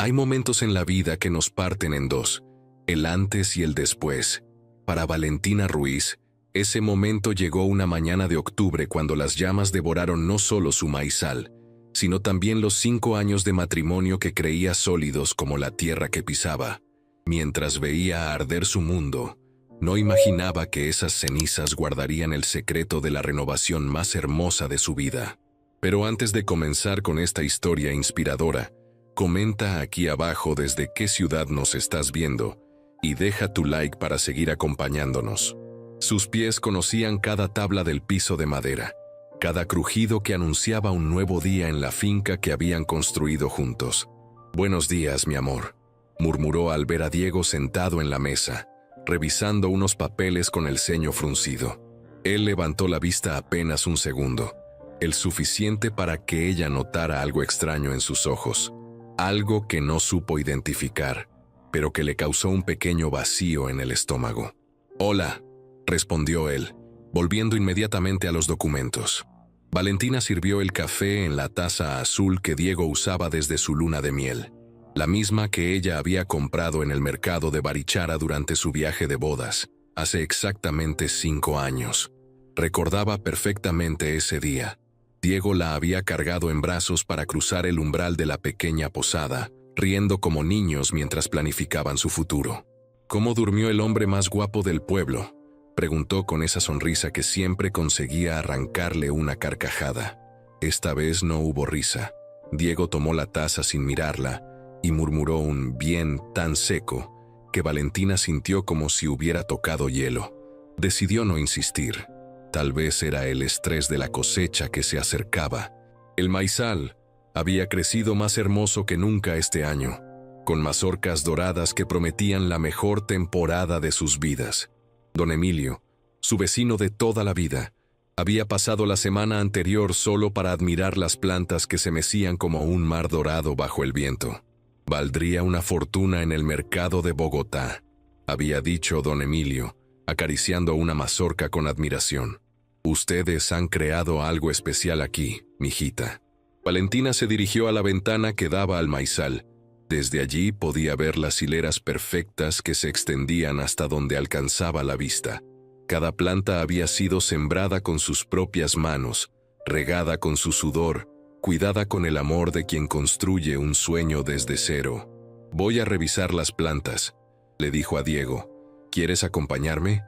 Hay momentos en la vida que nos parten en dos, el antes y el después. Para Valentina Ruiz, ese momento llegó una mañana de octubre cuando las llamas devoraron no solo su maizal, sino también los 5 años de matrimonio que creía sólidos como la tierra que pisaba. Mientras veía arder su mundo, no imaginaba que esas cenizas guardarían el secreto de la renovación más hermosa de su vida. Pero antes de comenzar con esta historia inspiradora, comenta aquí abajo desde qué ciudad nos estás viendo y deja tu like para seguir acompañándonos. Sus pies conocían cada tabla del piso de madera, cada crujido que anunciaba un nuevo día en la finca que habían construido juntos. «Buenos días, mi amor», murmuró al ver a Diego sentado en la mesa, revisando unos papeles con el ceño fruncido. Él levantó la vista apenas un segundo, el suficiente para que ella notara algo extraño en sus ojos, algo que no supo identificar, pero que le causó un pequeño vacío en el estómago. «Hola», respondió él, volviendo inmediatamente a los documentos. Valentina sirvió el café en la taza azul que Diego usaba desde su luna de miel, la misma que ella había comprado en el mercado de Barichara durante su viaje de bodas, hace exactamente 5 años. Recordaba perfectamente ese día. Diego la había cargado en brazos para cruzar el umbral de la pequeña posada, riendo como niños mientras planificaban su futuro. «¿Cómo durmió el hombre más guapo del pueblo?», preguntó con esa sonrisa que siempre conseguía arrancarle una carcajada. Esta vez no hubo risa. Diego tomó la taza sin mirarla y murmuró un «bien» tan seco que Valentina sintió como si hubiera tocado hielo. Decidió no insistir. Tal vez era el estrés de la cosecha que se acercaba. El maizal había crecido más hermoso que nunca este año, con mazorcas doradas que prometían la mejor temporada de sus vidas. Don Emilio, su vecino de toda la vida, había pasado la semana anterior solo para admirar las plantas que se mecían como un mar dorado bajo el viento. «Valdría una fortuna en el mercado de Bogotá», había dicho don Emilio, acariciando una mazorca con admiración. «Ustedes han creado algo especial aquí, mijita». Valentina se dirigió a la ventana que daba al maizal. Desde allí podía ver las hileras perfectas que se extendían hasta donde alcanzaba la vista. Cada planta había sido sembrada con sus propias manos, regada con su sudor, cuidada con el amor de quien construye un sueño desde cero. «Voy a revisar las plantas», le dijo a Diego. «¿Quieres acompañarme?»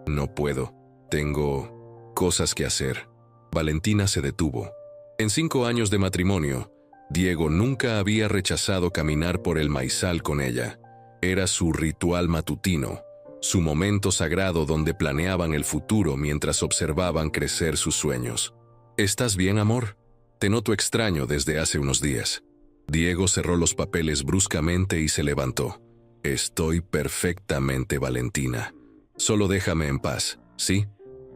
«No puedo. Tengo cosas que hacer». Valentina se detuvo. En 5 años de matrimonio, Diego nunca había rechazado caminar por el maizal con ella. Era su ritual matutino, su momento sagrado donde planeaban el futuro mientras observaban crecer sus sueños. «¿Estás bien, amor? Te noto extraño desde hace unos días». Diego cerró los papeles bruscamente y se levantó. «Estoy perfectamente, Valentina. Solo déjame en paz, ¿sí?».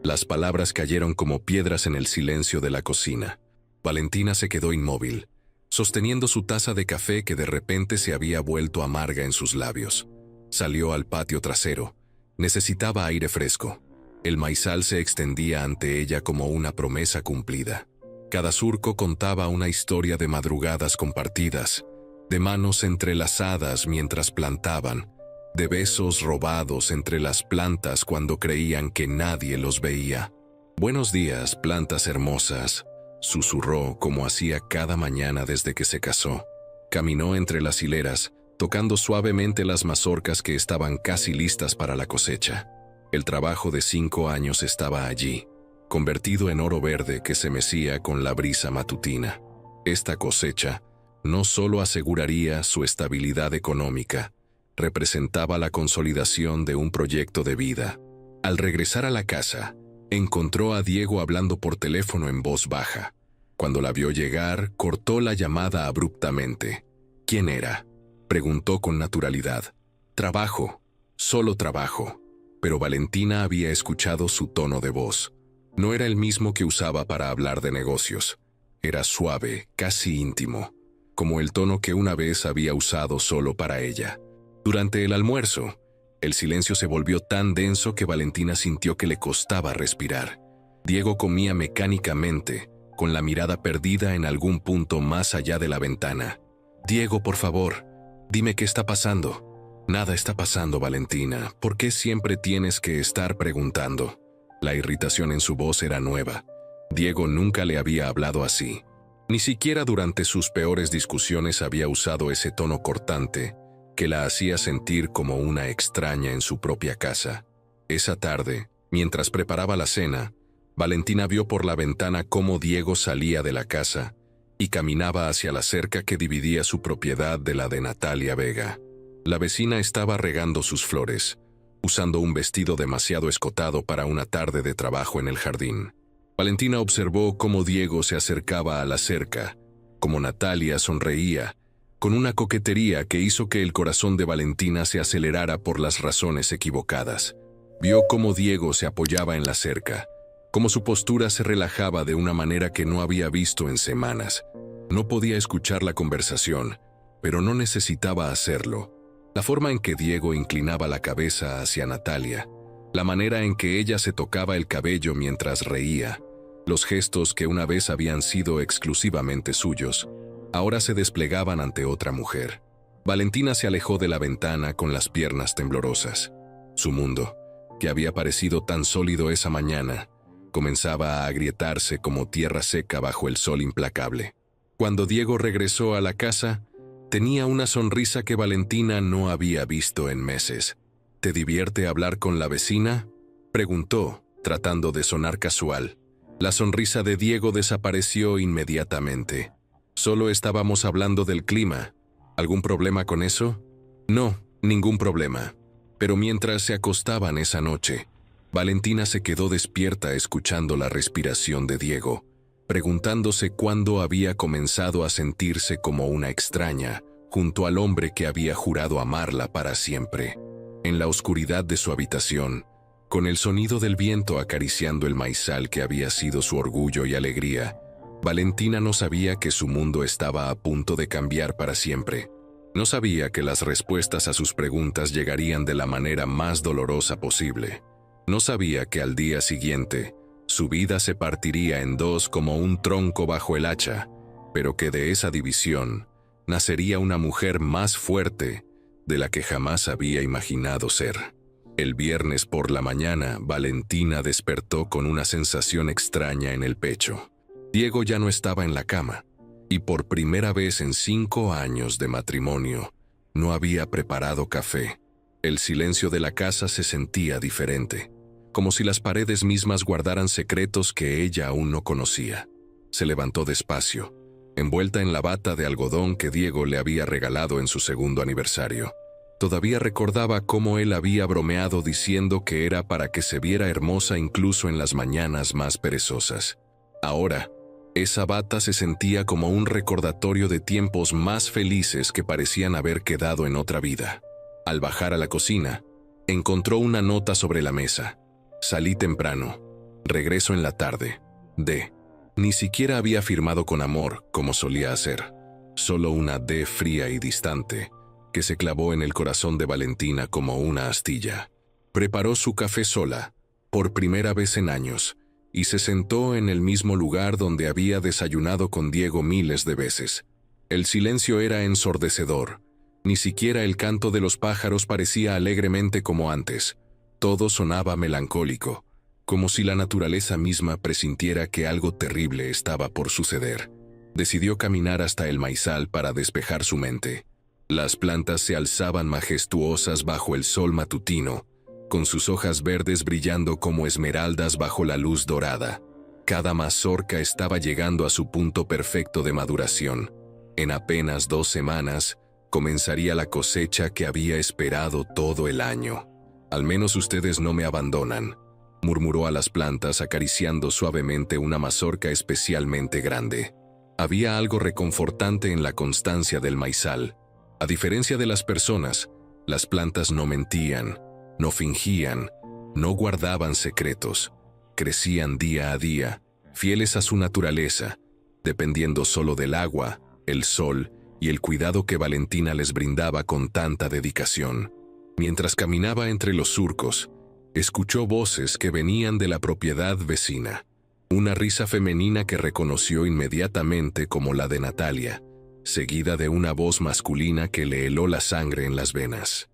Las palabras cayeron como piedras en el silencio de la cocina. Valentina se quedó inmóvil, sosteniendo su taza de café que de repente se había vuelto amarga en sus labios. Salió al patio trasero. Necesitaba aire fresco. El maizal se extendía ante ella como una promesa cumplida. Cada surco contaba una historia de madrugadas compartidas, de manos entrelazadas mientras plantaban, de besos robados entre las plantas cuando creían que nadie los veía. «Buenos días, plantas hermosas», susurró como hacía cada mañana desde que se casó. Caminó entre las hileras, tocando suavemente las mazorcas que estaban casi listas para la cosecha. El trabajo de 5 años estaba allí, convertido en oro verde que se mecía con la brisa matutina. Esta cosecha no solo aseguraría su estabilidad económica, representaba la consolidación de un proyecto de vida. Al regresar a la casa, encontró a Diego hablando por teléfono en voz baja. Cuando la vio llegar, cortó la llamada abruptamente. «¿Quién era?», preguntó con naturalidad. «Trabajo, solo trabajo». Pero Valentina había escuchado su tono de voz. No era el mismo que usaba para hablar de negocios. Era suave, casi íntimo, como el tono que una vez había usado solo para ella. Durante el almuerzo, el silencio se volvió tan denso que Valentina sintió que le costaba respirar. Diego comía mecánicamente, con la mirada perdida en algún punto más allá de la ventana. «Diego, por favor, Dime qué está pasando. Nada está pasando, Valentina. ¿Por qué siempre tienes que estar preguntando? La irritación en su voz era nueva. Diego nunca le había hablado así. Ni siquiera durante sus peores discusiones había usado ese tono cortante que la hacía sentir como una extraña en su propia casa. Esa tarde, mientras preparaba la cena, Valentina vio por la ventana cómo Diego salía de la casa y caminaba hacia la cerca que dividía su propiedad de la de Natalia Vega. La vecina estaba regando sus flores, usando un vestido demasiado escotado para una tarde de trabajo en el jardín. Valentina observó cómo Diego se acercaba a la cerca, cómo Natalia sonreía, con una coquetería que hizo que el corazón de Valentina se acelerara por las razones equivocadas. Vio cómo Diego se apoyaba en la cerca, cómo su postura se relajaba de una manera que no había visto en semanas. No podía escuchar la conversación, pero no necesitaba hacerlo. La forma en que Diego inclinaba la cabeza hacia Natalia, la manera en que ella se tocaba el cabello mientras reía, los gestos que una vez habían sido exclusivamente suyos, ahora se desplegaban ante otra mujer. Valentina se alejó de la ventana con las piernas temblorosas. Su mundo, que había parecido tan sólido esa mañana, comenzaba a agrietarse como tierra seca bajo el sol implacable. Cuando Diego regresó a la casa, tenía una sonrisa que Valentina no había visto en meses. ¿Te divierte hablar con la vecina?, preguntó, tratando de sonar casual. La sonrisa de Diego desapareció inmediatamente. Solo estábamos hablando del clima. ¿Algún problema con eso? No, ningún problema. Pero mientras se acostaban esa noche, Valentina se quedó despierta escuchando la respiración de Diego, preguntándose cuándo había comenzado a sentirse como una extraña, junto al hombre que había jurado amarla para siempre. En la oscuridad de su habitación, con el sonido del viento acariciando el maizal que había sido su orgullo y alegría, Valentina no sabía que su mundo estaba a punto de cambiar para siempre. No sabía que las respuestas a sus preguntas llegarían de la manera más dolorosa posible. No sabía que al día siguiente, su vida se partiría en dos como un tronco bajo el hacha, pero que de esa división nacería una mujer más fuerte de la que jamás había imaginado ser. El viernes por la mañana, Valentina despertó con una sensación extraña en el pecho. Diego ya no estaba en la cama, y por primera vez en 5 años de matrimonio, no había preparado café. El silencio de la casa se sentía diferente, como si las paredes mismas guardaran secretos que ella aún no conocía. Se levantó despacio, envuelta en la bata de algodón que Diego le había regalado en su 2º aniversario. Todavía recordaba cómo él había bromeado diciendo que era para que se viera hermosa incluso en las mañanas más perezosas. Ahora, esa bata se sentía como un recordatorio de tiempos más felices que parecían haber quedado en otra vida. Al bajar a la cocina, encontró una nota sobre la mesa. Salí temprano. Regreso en la tarde. D. Ni siquiera había firmado con amor, como solía hacer. Solo una D fría y distante, que se clavó en el corazón de Valentina como una astilla. Preparó su café sola, por primera vez en años, y se sentó en el mismo lugar donde había desayunado con Diego miles de veces. El silencio era ensordecedor. Ni siquiera el canto de los pájaros parecía alegremente como antes. Todo sonaba melancólico, como si la naturaleza misma presintiera que algo terrible estaba por suceder. Decidió caminar hasta el maizal para despejar su mente. Las plantas se alzaban majestuosas bajo el sol matutino, con sus hojas verdes brillando como esmeraldas bajo la luz dorada. Cada mazorca estaba llegando a su punto perfecto de maduración. En apenas 2 semanas, comenzaría la cosecha que había esperado todo el año. «Al menos ustedes no me abandonan», murmuró a las plantas acariciando suavemente una mazorca especialmente grande. Había algo reconfortante en la constancia del maizal. A diferencia de las personas, las plantas no mentían, no fingían, no guardaban secretos. Crecían día a día, fieles a su naturaleza, dependiendo solo del agua, el sol y el cuidado que Valentina les brindaba con tanta dedicación. Mientras caminaba entre los surcos, escuchó voces que venían de la propiedad vecina. Una risa femenina que reconoció inmediatamente como la de Natalia, seguida de una voz masculina que le heló la sangre en las venas.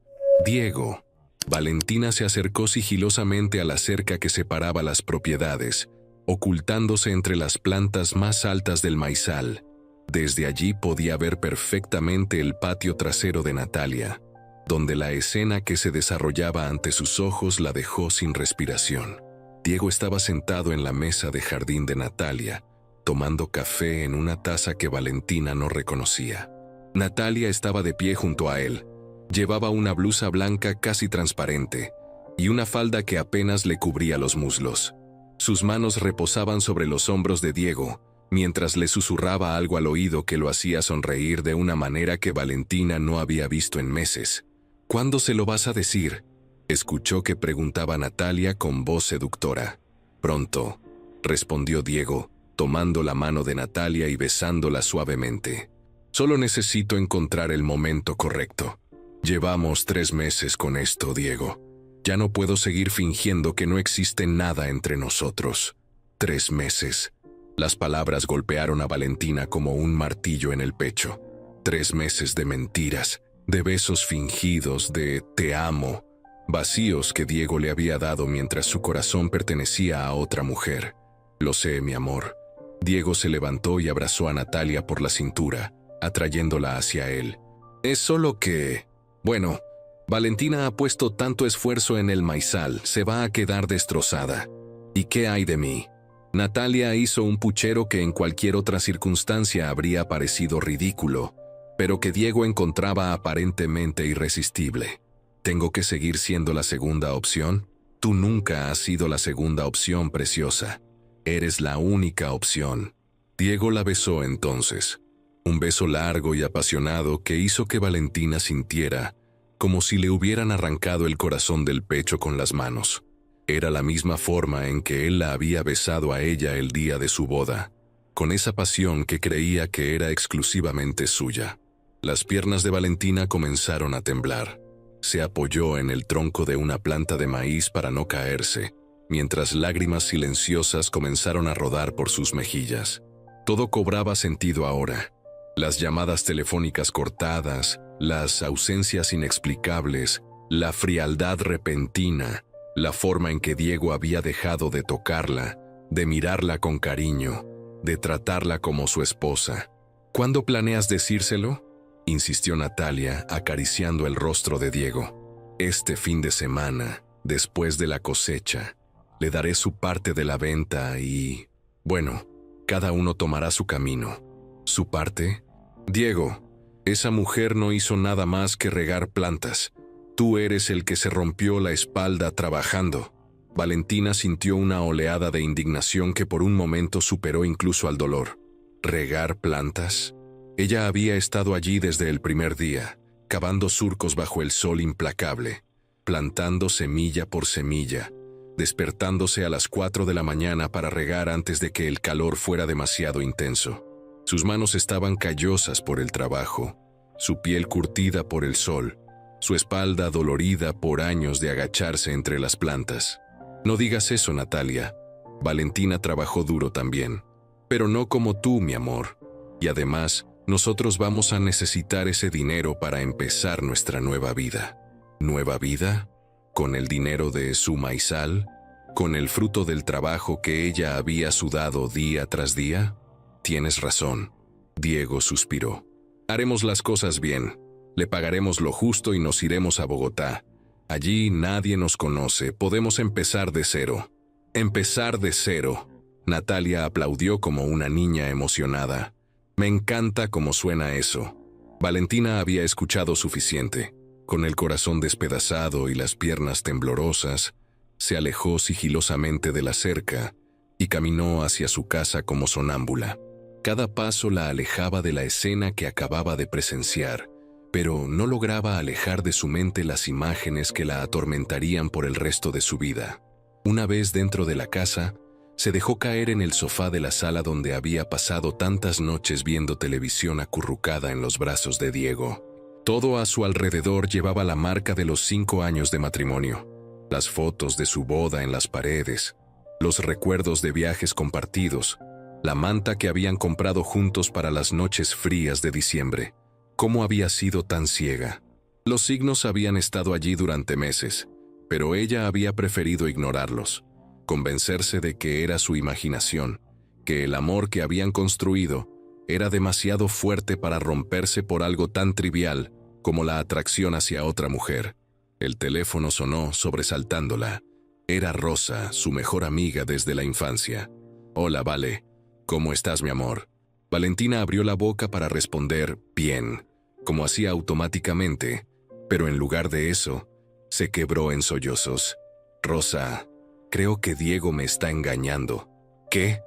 «Diego». Valentina se acercó sigilosamente a la cerca que separaba las propiedades, ocultándose entre las plantas más altas del maizal. Desde allí podía ver perfectamente el patio trasero de Natalia, donde la escena que se desarrollaba ante sus ojos la dejó sin respiración. Diego estaba sentado en la mesa de jardín de Natalia, tomando café en una taza que Valentina no reconocía. Natalia estaba de pie junto a él. Llevaba una blusa blanca casi transparente y una falda que apenas le cubría los muslos. Sus manos reposaban sobre los hombros de Diego, mientras le susurraba algo al oído que lo hacía sonreír de una manera que Valentina no había visto en meses. «¿Cuándo se lo vas a decir?», escuchó que preguntaba Natalia con voz seductora. «Pronto», respondió Diego, tomando la mano de Natalia y besándola suavemente. «Solo necesito encontrar el momento correcto. Llevamos 3 meses con esto, Diego. Ya no puedo seguir fingiendo que no existe nada entre nosotros. 3 meses». Las palabras golpearon a Valentina como un martillo en el pecho. 3 meses de mentiras, de besos fingidos, de «te amo», vacíos que Diego le había dado mientras su corazón pertenecía a otra mujer. «Lo sé, mi amor». Diego se levantó y abrazó a Natalia por la cintura, atrayéndola hacia él. «Es solo que... Bueno, Valentina ha puesto tanto esfuerzo en el maizal, se va a quedar destrozada. ¿Y qué hay de mí?». Natalia hizo un puchero que en cualquier otra circunstancia habría parecido ridículo, pero que Diego encontraba aparentemente irresistible. «¿Tengo que seguir siendo la segunda opción? Tú nunca has sido la segunda opción, preciosa. Eres la única opción». Diego la besó entonces. Un beso largo y apasionado que hizo que Valentina sintiera como si le hubieran arrancado el corazón del pecho con las manos. Era la misma forma en que él la había besado a ella el día de su boda, con esa pasión que creía que era exclusivamente suya. Las piernas de Valentina comenzaron a temblar. Se apoyó en el tronco de una planta de maíz para no caerse, mientras lágrimas silenciosas comenzaron a rodar por sus mejillas. Todo cobraba sentido ahora. Las llamadas telefónicas cortadas, las ausencias inexplicables, la frialdad repentina, la forma en que Diego había dejado de tocarla, de mirarla con cariño, de tratarla como su esposa. «¿Cuándo planeas decírselo?», insistió Natalia, acariciando el rostro de Diego. «Este fin de semana, después de la cosecha. Le daré su parte de la venta y... bueno, cada uno tomará su camino». «¿Su parte?». «Diego, esa mujer no hizo nada más que regar plantas. Tú eres el que se rompió la espalda trabajando». Valentina sintió una oleada de indignación que por un momento superó incluso al dolor. ¿Regar plantas? Ella había estado allí desde el primer día, cavando surcos bajo el sol implacable, plantando semilla por semilla, despertándose a las 4 de la mañana para regar antes de que el calor fuera demasiado intenso. Sus manos estaban callosas por el trabajo, su piel curtida por el sol, su espalda dolorida por años de agacharse entre las plantas. «No digas eso, Natalia. Valentina trabajó duro también, pero no como tú, mi amor. Y además, nosotros vamos a necesitar ese dinero para empezar nuestra nueva vida». ¿Nueva vida? ¿Con el dinero de su maizal? ¿Con el fruto del trabajo que ella había sudado día tras día? «Tienes razón», Diego suspiró. «Haremos las cosas bien. Le pagaremos lo justo y nos iremos a Bogotá. Allí nadie nos conoce, podemos empezar de cero». «Empezar de cero». Natalia aplaudió como una niña emocionada. «Me encanta cómo suena eso». Valentina había escuchado suficiente. Con el corazón despedazado y las piernas temblorosas, se alejó sigilosamente de la cerca y caminó hacia su casa como sonámbula. Cada paso la alejaba de la escena que acababa de presenciar, pero no lograba alejar de su mente las imágenes que la atormentarían por el resto de su vida. Una vez dentro de la casa, se dejó caer en el sofá de la sala donde había pasado tantas noches viendo televisión acurrucada en los brazos de Diego. Todo a su alrededor llevaba la marca de los 5 años de matrimonio, las fotos de su boda en las paredes, los recuerdos de viajes compartidos, la manta que habían comprado juntos para las noches frías de diciembre. ¿Cómo había sido tan ciega? Los signos habían estado allí durante meses, pero ella había preferido ignorarlos, convencerse de que era su imaginación, que el amor que habían construido era demasiado fuerte para romperse por algo tan trivial como la atracción hacia otra mujer. El teléfono sonó, sobresaltándola. Era Rosa, su mejor amiga desde la infancia. «Hola, Vale. ¿Cómo estás, mi amor?» Valentina abrió la boca para responder «bien», como hacía automáticamente, pero en lugar de eso, se quebró en sollozos. «Rosa, creo que Diego me está engañando». «¿Qué?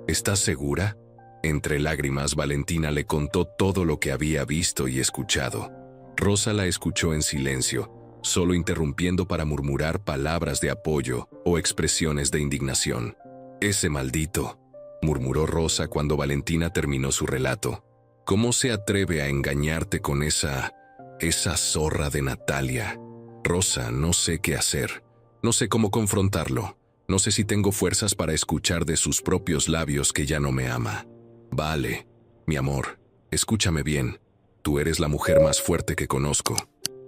¿Estás segura?» Entre lágrimas, Valentina le contó todo lo que había visto y escuchado. Rosa la escuchó en silencio, solo interrumpiendo para murmurar palabras de apoyo o expresiones de indignación. «Ese maldito», murmuró Rosa cuando Valentina terminó su relato. «¿Cómo se atreve a engañarte con esa zorra de Natalia? Rosa, no sé qué hacer. No sé cómo confrontarlo. No sé si tengo fuerzas para escuchar de sus propios labios que ya no me ama. Vale, mi amor, escúchame bien. Tú eres la mujer más fuerte que conozco.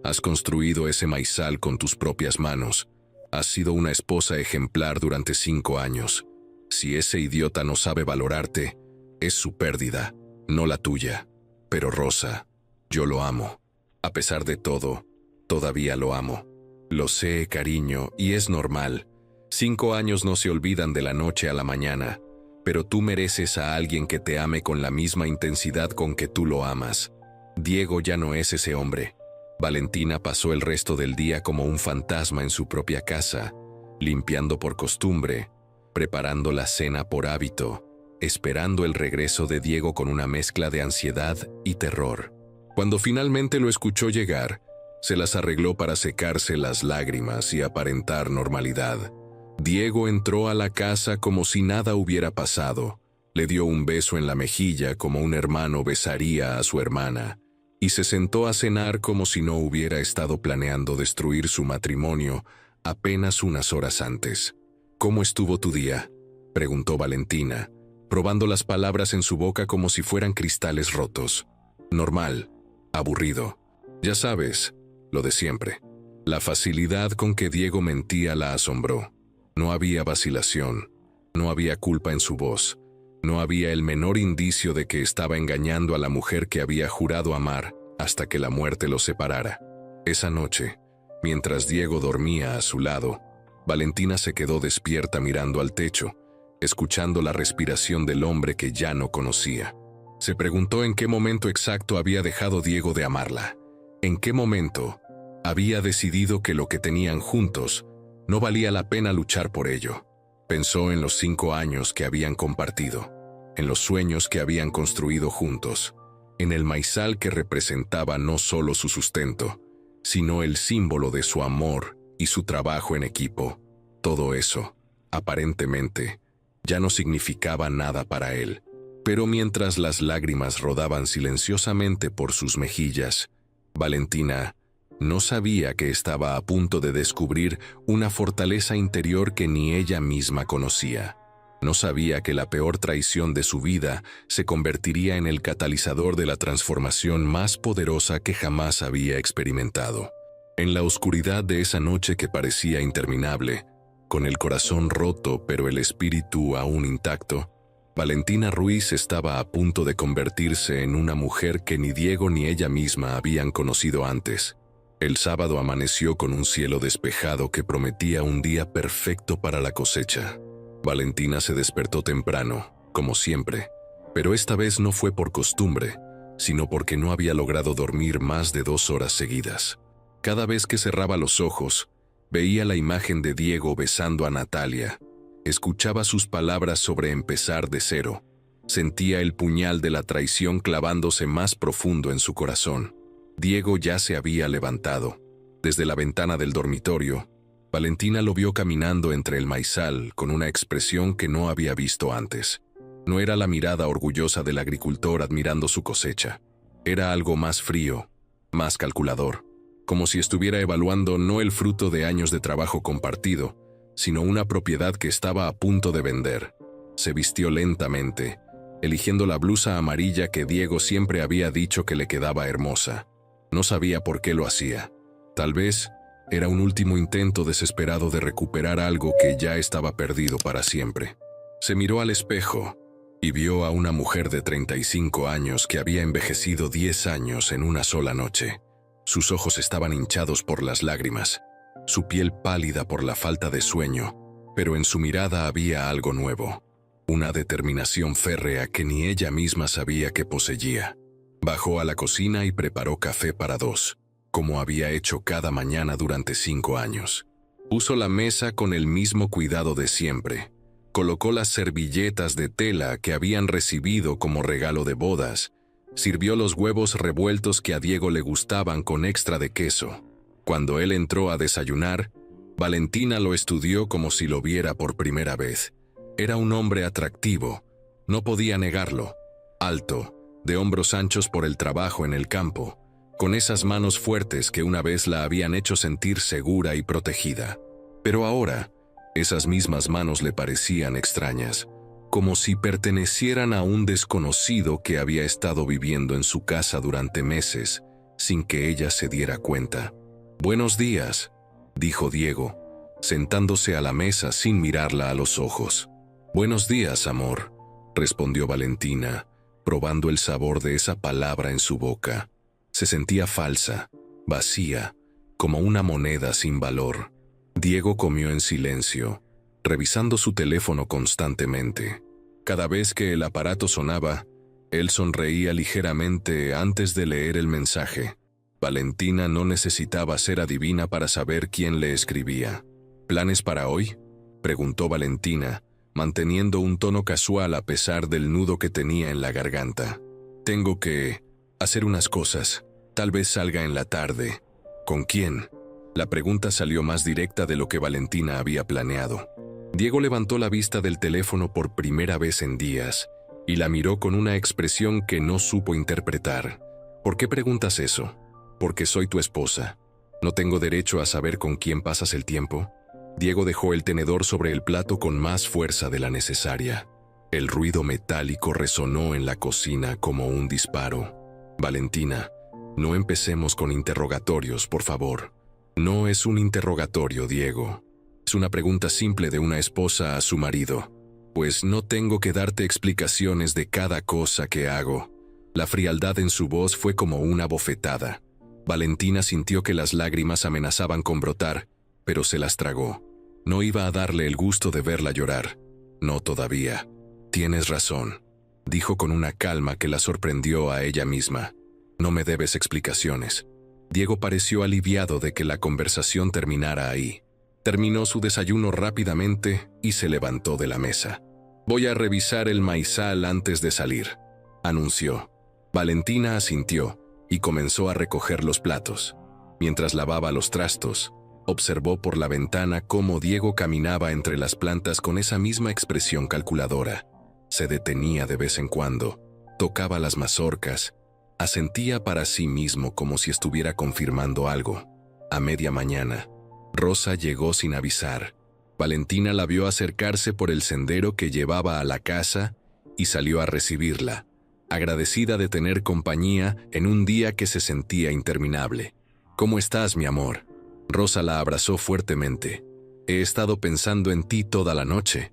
Has construido ese maizal con tus propias manos. Has sido una esposa ejemplar durante 5 años. Si ese idiota no sabe valorarte, es su pérdida, no la tuya. Pero Rosa, yo lo amo. A pesar de todo, todavía lo amo. Lo sé, cariño, y es normal. 5 años no se olvidan de la noche a la mañana, pero tú mereces a alguien que te ame con la misma intensidad con que tú lo amas. Diego ya no es ese hombre». Valentina pasó el resto del día como un fantasma en su propia casa, limpiando por costumbre, preparando la cena por hábito, esperando el regreso de Diego con una mezcla de ansiedad y terror. Cuando finalmente lo escuchó llegar, se las arregló para secarse las lágrimas y aparentar normalidad. Diego entró a la casa como si nada hubiera pasado, le dio un beso en la mejilla como un hermano besaría a su hermana, y se sentó a cenar como si no hubiera estado planeando destruir su matrimonio apenas unas horas antes. «¿Cómo estuvo tu día?», preguntó Valentina, probando las palabras en su boca como si fueran cristales rotos. «Normal, aburrido. Ya sabes, lo de siempre». La facilidad con que Diego mentía la asombró. No había vacilación, no había culpa en su voz, no había el menor indicio de que estaba engañando a la mujer que había jurado amar hasta que la muerte los separara. Esa noche, mientras Diego dormía a su lado, Valentina se quedó despierta mirando al techo, escuchando la respiración del hombre que ya no conocía. Se preguntó en qué momento exacto había dejado Diego de amarla. En qué momento había decidido que lo que tenían juntos no valía la pena luchar por ello. Pensó en los 5 años que habían compartido, en los sueños que habían construido juntos, en el maizal que representaba no solo su sustento, sino el símbolo de su amor y su trabajo en equipo. Todo eso, aparentemente, ya no significaba nada para él. Pero mientras las lágrimas rodaban silenciosamente por sus mejillas, Valentina no sabía que estaba a punto de descubrir una fortaleza interior que ni ella misma conocía. No sabía que la peor traición de su vida se convertiría en el catalizador de la transformación más poderosa que jamás había experimentado. En la oscuridad de esa noche que parecía interminable, con el corazón roto pero el espíritu aún intacto, Valentina Ruiz estaba a punto de convertirse en una mujer que ni Diego ni ella misma habían conocido antes. El sábado amaneció con un cielo despejado que prometía un día perfecto para la cosecha. Valentina se despertó temprano, como siempre, pero esta vez no fue por costumbre, sino porque no había logrado dormir más de 2 horas seguidas. Cada vez que cerraba los ojos, veía la imagen de Diego besando a Natalia, escuchaba sus palabras sobre empezar de cero, sentía el puñal de la traición clavándose más profundo en su corazón. Diego ya se había levantado. Desde la ventana del dormitorio, Valentina lo vio caminando entre el maizal con una expresión que no había visto antes. No era la mirada orgullosa del agricultor admirando su cosecha. Era algo más frío, más calculador, como si estuviera evaluando no el fruto de años de trabajo compartido, sino una propiedad que estaba a punto de vender. Se vistió lentamente, eligiendo la blusa amarilla que Diego siempre había dicho que le quedaba hermosa. No sabía por qué lo hacía. Tal vez era un último intento desesperado de recuperar algo que ya estaba perdido para siempre. Se miró al espejo y vio a una mujer de 35 años que había envejecido 10 años en una sola noche. Sus ojos estaban hinchados por las lágrimas, su piel pálida por la falta de sueño, pero en su mirada había algo nuevo, una determinación férrea que ni ella misma sabía que poseía. Bajó a la cocina y preparó café para dos, como había hecho cada mañana durante 5 años. Puso la mesa con el mismo cuidado de siempre. Colocó las servilletas de tela que habían recibido como regalo de bodas. Sirvió los huevos revueltos que a Diego le gustaban con extra de queso. Cuando él entró a desayunar, Valentina lo estudió como si lo viera por primera vez. Era un hombre atractivo, no podía negarlo. Alto, de hombros anchos por el trabajo en el campo, con esas manos fuertes que una vez la habían hecho sentir segura y protegida. Pero ahora, esas mismas manos le parecían extrañas, como si pertenecieran a un desconocido que había estado viviendo en su casa durante meses, sin que ella se diera cuenta. «Buenos días», dijo Diego, sentándose a la mesa sin mirarla a los ojos. «Buenos días, amor», respondió Valentina, probando el sabor de esa palabra en su boca. Se sentía falsa, vacía, como una moneda sin valor. Diego comió en silencio, revisando su teléfono constantemente. Cada vez que el aparato sonaba, él sonreía ligeramente antes de leer el mensaje. Valentina no necesitaba ser adivina para saber quién le escribía. «¿Planes para hoy?», preguntó Valentina, manteniendo un tono casual a pesar del nudo que tenía en la garganta. «Tengo que hacer unas cosas. Tal vez salga en la tarde». «¿Con quién?». La pregunta salió más directa de lo que Valentina había planeado. Diego levantó la vista del teléfono por primera vez en días y la miró con una expresión que no supo interpretar. «¿Por qué preguntas eso?». «Porque soy tu esposa. ¿No tengo derecho a saber con quién pasas el tiempo?». Diego dejó el tenedor sobre el plato con más fuerza de la necesaria. El ruido metálico resonó en la cocina como un disparo. «Valentina, no empecemos con interrogatorios, por favor». «No es un interrogatorio, Diego. Es una pregunta simple de una esposa a su marido. Pues no tengo que darte explicaciones de cada cosa que hago». La frialdad en su voz fue como una bofetada. Valentina sintió que las lágrimas amenazaban con brotar, pero se las tragó. No iba a darle el gusto de verla llorar. No todavía. «Tienes razón», dijo con una calma que la sorprendió a ella misma. «No me debes explicaciones». Diego pareció aliviado de que la conversación terminara ahí. Terminó su desayuno rápidamente y se levantó de la mesa. «Voy a revisar el maizal antes de salir», anunció. Valentina asintió y comenzó a recoger los platos. Mientras lavaba los trastos, observó por la ventana cómo Diego caminaba entre las plantas con esa misma expresión calculadora. Se detenía de vez en cuando, tocaba las mazorcas, asentía para sí mismo como si estuviera confirmando algo. A media mañana, Rosa llegó sin avisar. Valentina la vio acercarse por el sendero que llevaba a la casa y salió a recibirla, agradecida de tener compañía en un día que se sentía interminable. «¿Cómo estás, mi amor?». Rosa la abrazó fuertemente. «He estado pensando en ti toda la noche».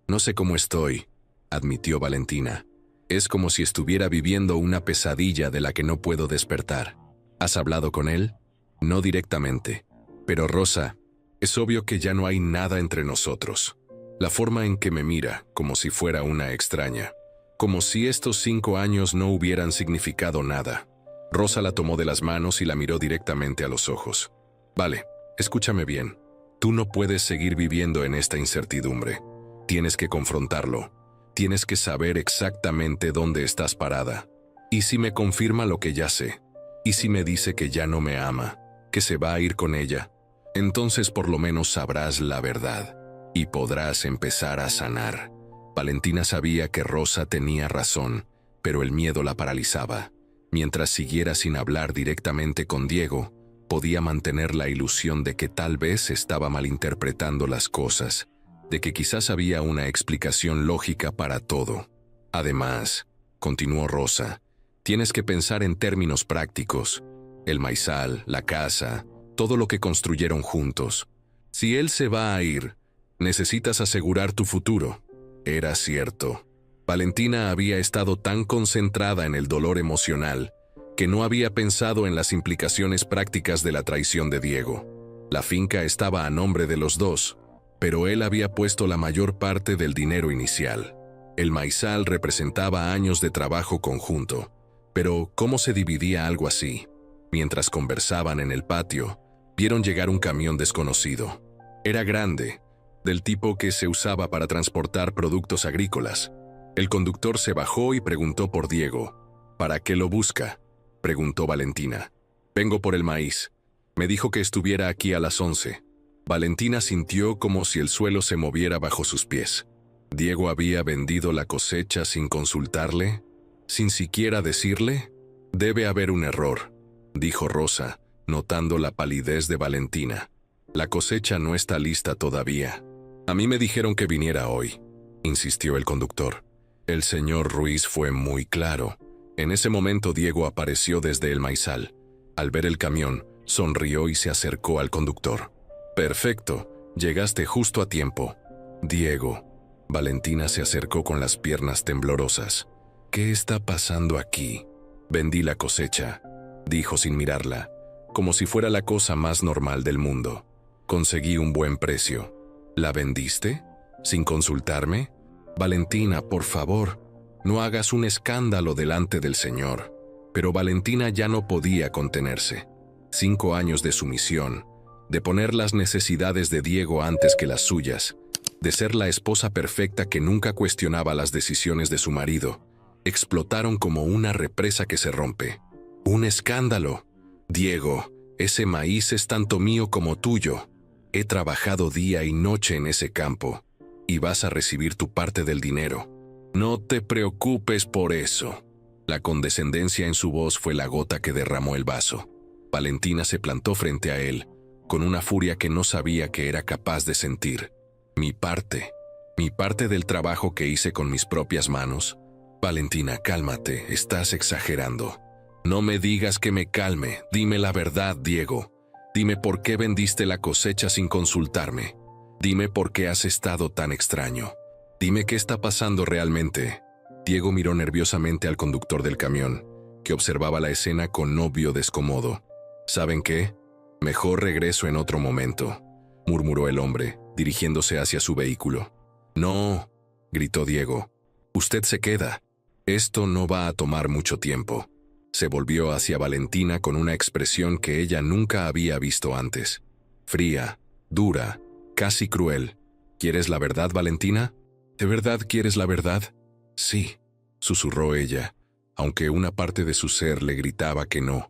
«No sé cómo estoy», admitió Valentina. «Es como si estuviera viviendo una pesadilla de la que no puedo despertar». «¿Has hablado con él?». «No directamente. Pero Rosa, es obvio que ya no hay nada entre nosotros. La forma en que me mira, como si fuera una extraña. Como si estos 5 años no hubieran significado nada». Rosa la tomó de las manos y la miró directamente a los ojos. «Vale, escúchame bien. Tú no puedes seguir viviendo en esta incertidumbre. Tienes que confrontarlo. Tienes que saber exactamente dónde estás parada. ¿Y si me confirma lo que ya sé? ¿Y si me dice que ya no me ama, que se va a ir con ella? Entonces por lo menos sabrás la verdad y podrás empezar a sanar». Valentina sabía que Rosa tenía razón, pero el miedo la paralizaba. Mientras siguiera sin hablar directamente con Diego, podía mantener la ilusión de que tal vez estaba malinterpretando las cosas, de que quizás había una explicación lógica para todo. Además, continuó Rosa, tienes que pensar en términos prácticos. El maizal, la casa, todo lo que construyeron juntos. Si él se va a ir, necesitas asegurar tu futuro. Era cierto. Valentina había estado tan concentrada en el dolor emocional que no había pensado en las implicaciones prácticas de la traición de Diego. La finca estaba a nombre de los dos, pero él había puesto la mayor parte del dinero inicial. El maizal representaba años de trabajo conjunto, pero ¿cómo se dividía algo así? Mientras conversaban en el patio, vieron llegar un camión desconocido. Era grande, del tipo que se usaba para transportar productos agrícolas. El conductor se bajó y preguntó por Diego. ¿Para qué lo busca?, preguntó Valentina. Vengo por el maíz. Me dijo que estuviera aquí a las 11. Valentina sintió como si el suelo se moviera bajo sus pies. ¿Diego había vendido la cosecha sin consultarle? ¿Sin siquiera decirle? Debe haber un error, dijo Rosa, notando la palidez de Valentina. La cosecha no está lista todavía. A mí me dijeron que viniera hoy, insistió el conductor. El señor Ruiz fue muy claro. En ese momento Diego apareció desde el maizal. Al ver el camión, sonrió y se acercó al conductor. Perfecto, llegaste justo a tiempo. Diego. Valentina se acercó con las piernas temblorosas. ¿Qué está pasando aquí? Vendí la cosecha, dijo sin mirarla, como si fuera la cosa más normal del mundo. Conseguí un buen precio. ¿La vendiste? ¿Sin consultarme? Valentina, por favor, no hagas un escándalo delante del Señor. Pero Valentina ya no podía contenerse. 5 años de sumisión, de poner las necesidades de Diego antes que las suyas, de ser la esposa perfecta que nunca cuestionaba las decisiones de su marido, explotaron como una represa que se rompe. ¡Un escándalo! Diego, ese maíz es tanto mío como tuyo. He trabajado día y noche en ese campo, y vas a recibir tu parte del dinero. No te preocupes por eso. La condescendencia en su voz fue la gota que derramó el vaso. Valentina se plantó frente a él, con una furia que no sabía que era capaz de sentir. Mi parte del trabajo que hice con mis propias manos. Valentina, cálmate, estás exagerando. No me digas que me calme, dime la verdad, Diego. Dime por qué vendiste la cosecha sin consultarme. Dime por qué has estado tan extraño. Dime qué está pasando realmente. Diego miró nerviosamente al conductor del camión, que observaba la escena con obvio descomodo. ¿Saben qué? Mejor regreso en otro momento, murmuró el hombre, dirigiéndose hacia su vehículo. No, gritó Diego. Usted se queda. Esto no va a tomar mucho tiempo. Se volvió hacia Valentina con una expresión que ella nunca había visto antes. Fría, dura, casi cruel. ¿Quieres la verdad, Valentina? ¿De verdad quieres la verdad? Sí, susurró ella, aunque una parte de su ser le gritaba que no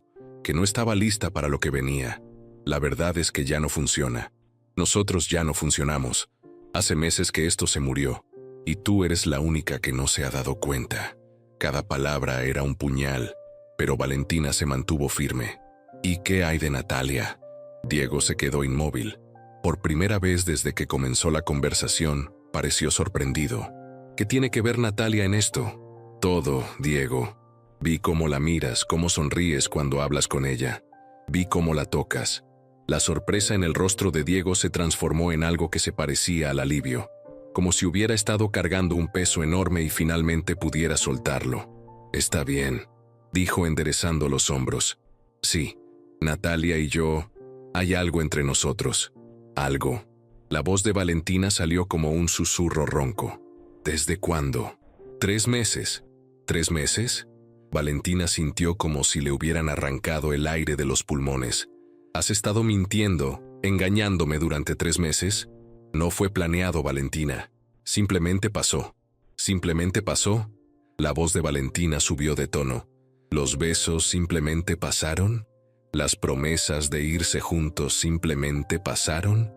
estaba lista para lo que venía. La verdad es que ya no funciona. Nosotros ya no funcionamos. Hace meses que esto se murió, y tú eres la única que no se ha dado cuenta. Cada palabra era un puñal, pero Valentina se mantuvo firme. ¿Y qué hay de Natalia? Diego se quedó inmóvil. Por primera vez desde que comenzó la conversación, pareció sorprendido. ¿Qué tiene que ver Natalia en esto? Todo, Diego. Vi cómo la miras, cómo sonríes cuando hablas con ella. Vi cómo la tocas. La sorpresa en el rostro de Diego se transformó en algo que se parecía al alivio, como si hubiera estado cargando un peso enorme y finalmente pudiera soltarlo. Está bien, dijo enderezando los hombros. Sí, Natalia y yo, hay algo entre nosotros. Algo. La voz de Valentina salió como un susurro ronco. ¿Desde cuándo? 3 meses. ¿3 meses? Valentina sintió como si le hubieran arrancado el aire de los pulmones. ¿Has estado mintiendo, engañándome durante 3 meses? No fue planeado, Valentina. Simplemente pasó. ¿Simplemente pasó? La voz de Valentina subió de tono. ¿Los besos simplemente pasaron? ¿Las promesas de irse juntos simplemente pasaron?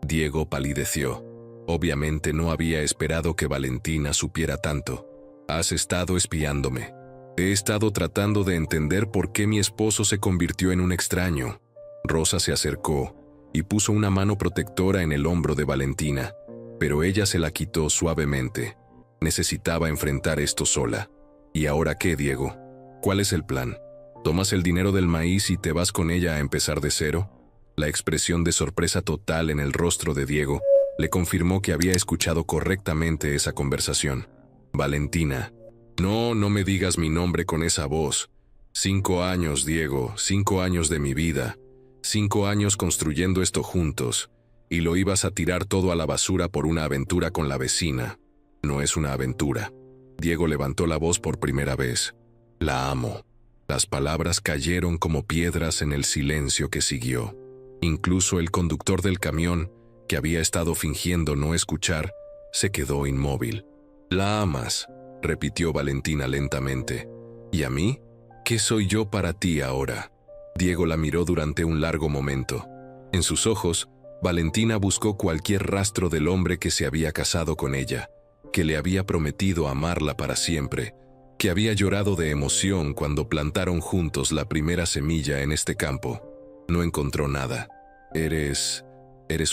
Diego palideció. Obviamente no había esperado que Valentina supiera tanto. Has estado espiándome. He estado tratando de entender por qué mi esposo se convirtió en un extraño. Rosa se acercó y puso una mano protectora en el hombro de Valentina. pero ella se la quitó suavemente. Necesitaba enfrentar esto sola. ¿Y ahora qué, Diego? ¿Cuál es el plan? ¿Tomas el dinero del maíz y te vas con ella a empezar de cero? La expresión de sorpresa total en el rostro de Diego le confirmó que había escuchado correctamente esa conversación. Valentina. No, no me digas mi nombre con esa voz. 5 años, Diego, 5 años de mi vida. 5 años construyendo esto juntos. Y lo ibas a tirar todo a la basura por una aventura con la vecina. No es una aventura. Diego levantó la voz por primera vez. La amo. Las palabras cayeron como piedras en el silencio que siguió. Incluso el conductor del camión, que había estado fingiendo no escuchar, se quedó inmóvil. «La amas», repitió Valentina lentamente. «¿Y a mí? ¿Qué soy yo para ti ahora?» Diego la miró durante un largo momento. En sus ojos, Valentina buscó cualquier rastro del hombre que se había casado con ella, que le había prometido amarla para siempre, que había llorado de emoción cuando plantaron juntos la primera semilla en este campo. No encontró nada. Eres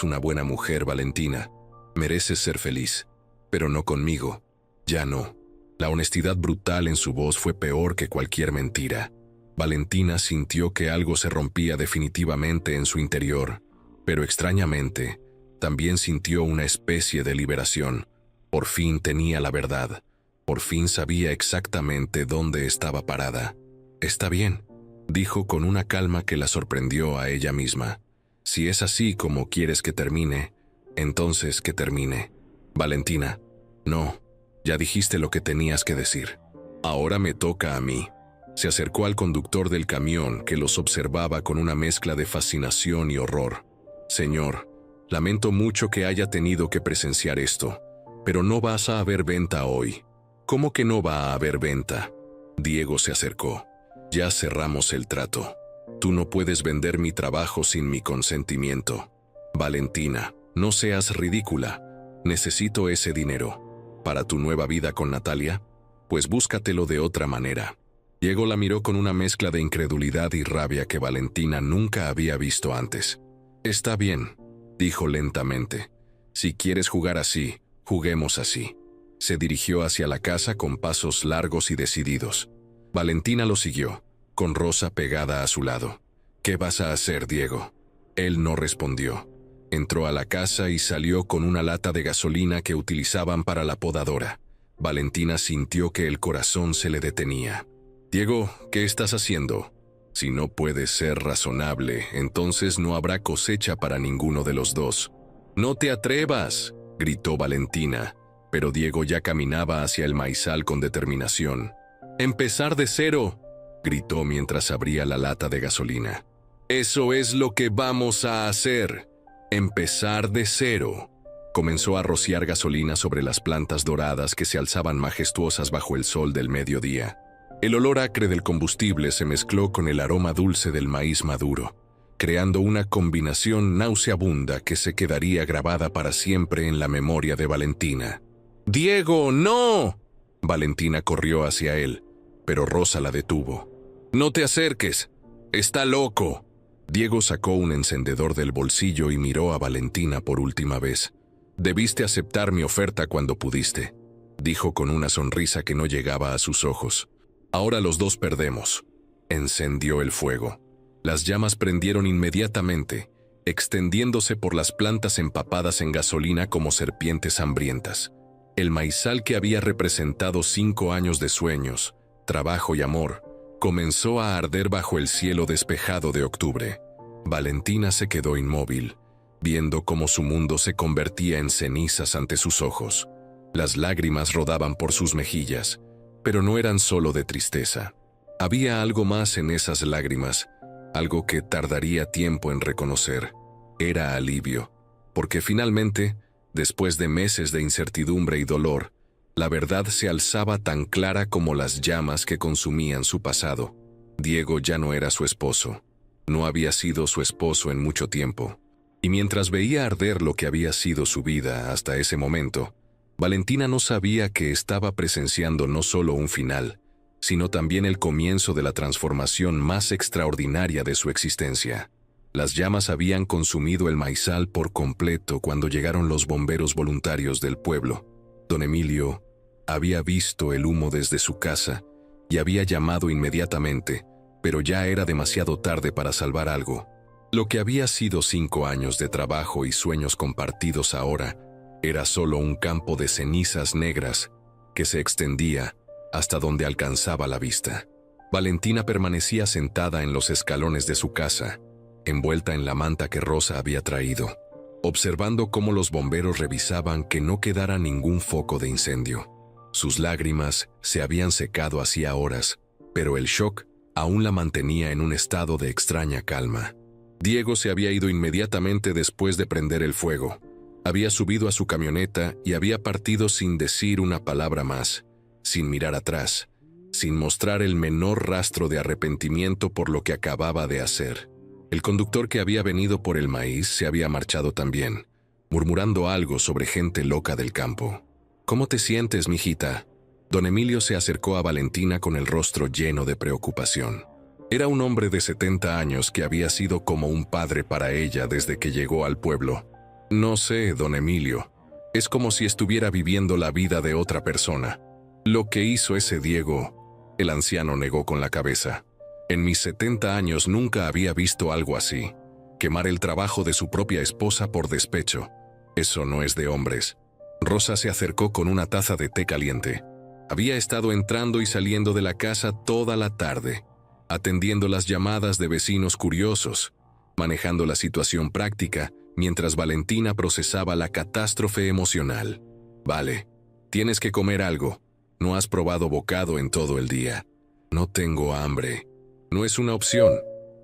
una buena mujer, Valentina. Mereces ser feliz. Pero no conmigo. Ya no. La honestidad brutal en su voz fue peor que cualquier mentira. Valentina sintió que algo se rompía definitivamente en su interior, pero extrañamente, también sintió una especie de liberación. Por fin tenía la verdad. Por fin sabía exactamente dónde estaba parada. «Está bien», dijo con una calma que la sorprendió a ella misma. «Si es así como quieres que termine, entonces que termine. Valentina, no, ya dijiste lo que tenías que decir. Ahora me toca a mí». Se acercó al conductor del camión, que los observaba con una mezcla de fascinación y horror. «Señor, lamento mucho que haya tenido que presenciar esto, pero no vas a haber venta hoy». «¿Cómo que no va a haber venta?» Diego se acercó. «Ya cerramos el trato. Tú no puedes vender mi trabajo sin mi consentimiento. Valentina, no seas ridícula. Necesito ese dinero. ¿Para tu nueva vida con Natalia? Pues búscatelo de otra manera». Diego la miró con una mezcla de incredulidad y rabia que Valentina nunca había visto antes. «Está bien», dijo lentamente. «Si quieres jugar así, juguemos así». Se dirigió hacia la casa con pasos largos y decididos. Valentina lo siguió, con Rosa pegada a su lado. «¿Qué vas a hacer, Diego?» Él no respondió. Entró a la casa y salió con una lata de gasolina que utilizaban para la podadora. Valentina sintió que el corazón se le detenía. «Diego, ¿qué estás haciendo? Si no puedes ser razonable, entonces no habrá cosecha para ninguno de los dos». «¡No te atrevas!», gritó Valentina. Pero Diego ya caminaba hacia el maizal con determinación. «¡Empezar de cero!», gritó mientras abría la lata de gasolina. «Eso es lo que vamos a hacer. Empezar de cero». Comenzó a rociar gasolina sobre las plantas doradas que se alzaban majestuosas bajo el sol del mediodía. El olor acre del combustible se mezcló con el aroma dulce del maíz maduro, creando una combinación nauseabunda que se quedaría grabada para siempre en la memoria de Valentina. «¡Diego, no!». Valentina corrió hacia él, pero Rosa la detuvo. «No te acerques. Está loco». Diego sacó un encendedor del bolsillo y miró a Valentina por última vez. «Debiste aceptar mi oferta cuando pudiste», dijo con una sonrisa que no llegaba a sus ojos. «Ahora los dos perdemos». Encendió el fuego. Las llamas prendieron inmediatamente, extendiéndose por las plantas empapadas en gasolina como serpientes hambrientas. El maizal que había representado 5 años de sueños, trabajo y amor, comenzó a arder bajo el cielo despejado de octubre. Valentina se quedó inmóvil, viendo cómo su mundo se convertía en cenizas ante sus ojos. Las lágrimas rodaban por sus mejillas, pero no eran solo de tristeza. Había algo más en esas lágrimas, algo que tardaría tiempo en reconocer. Era alivio, porque finalmente, después de meses de incertidumbre y dolor, la verdad se alzaba tan clara como las llamas que consumían su pasado. Diego ya no era su esposo. No había sido su esposo en mucho tiempo. Y mientras veía arder lo que había sido su vida hasta ese momento, Valentina no sabía que estaba presenciando no solo un final, sino también el comienzo de la transformación más extraordinaria de su existencia. Las llamas habían consumido el maizal por completo cuando llegaron los bomberos voluntarios del pueblo. Don Emilio había visto el humo desde su casa y había llamado inmediatamente, pero ya era demasiado tarde para salvar algo. Lo que había sido 5 años de trabajo y sueños compartidos ahora era solo un campo de cenizas negras que se extendía hasta donde alcanzaba la vista. Valentina permanecía sentada en los escalones de su casa, envuelta en la manta que Rosa había traído, observando cómo los bomberos revisaban que no quedara ningún foco de incendio. Sus lágrimas se habían secado hacía horas, pero el shock aún la mantenía en un estado de extraña calma. Diego se había ido inmediatamente después de prender el fuego. Había subido a su camioneta y había partido sin decir una palabra más, sin mirar atrás, sin mostrar el menor rastro de arrepentimiento por lo que acababa de hacer. El conductor que había venido por el maíz se había marchado también, murmurando algo sobre gente loca del campo. «¿Cómo te sientes, mijita?». Don Emilio se acercó a Valentina con el rostro lleno de preocupación. Era un hombre de 70 años que había sido como un padre para ella desde que llegó al pueblo. «No sé, don Emilio. Es como si estuviera viviendo la vida de otra persona. Lo que hizo ese Diego», el anciano negó con la cabeza. «En mis 70 años nunca había visto algo así. Quemar el trabajo de su propia esposa por despecho. Eso no es de hombres». Rosa se acercó con una taza de té caliente. Había estado entrando y saliendo de la casa toda la tarde, atendiendo las llamadas de vecinos curiosos, manejando la situación práctica, mientras Valentina procesaba la catástrofe emocional. «Vale, tienes que comer algo. No has probado bocado en todo el día». «No tengo hambre». «No es una opción».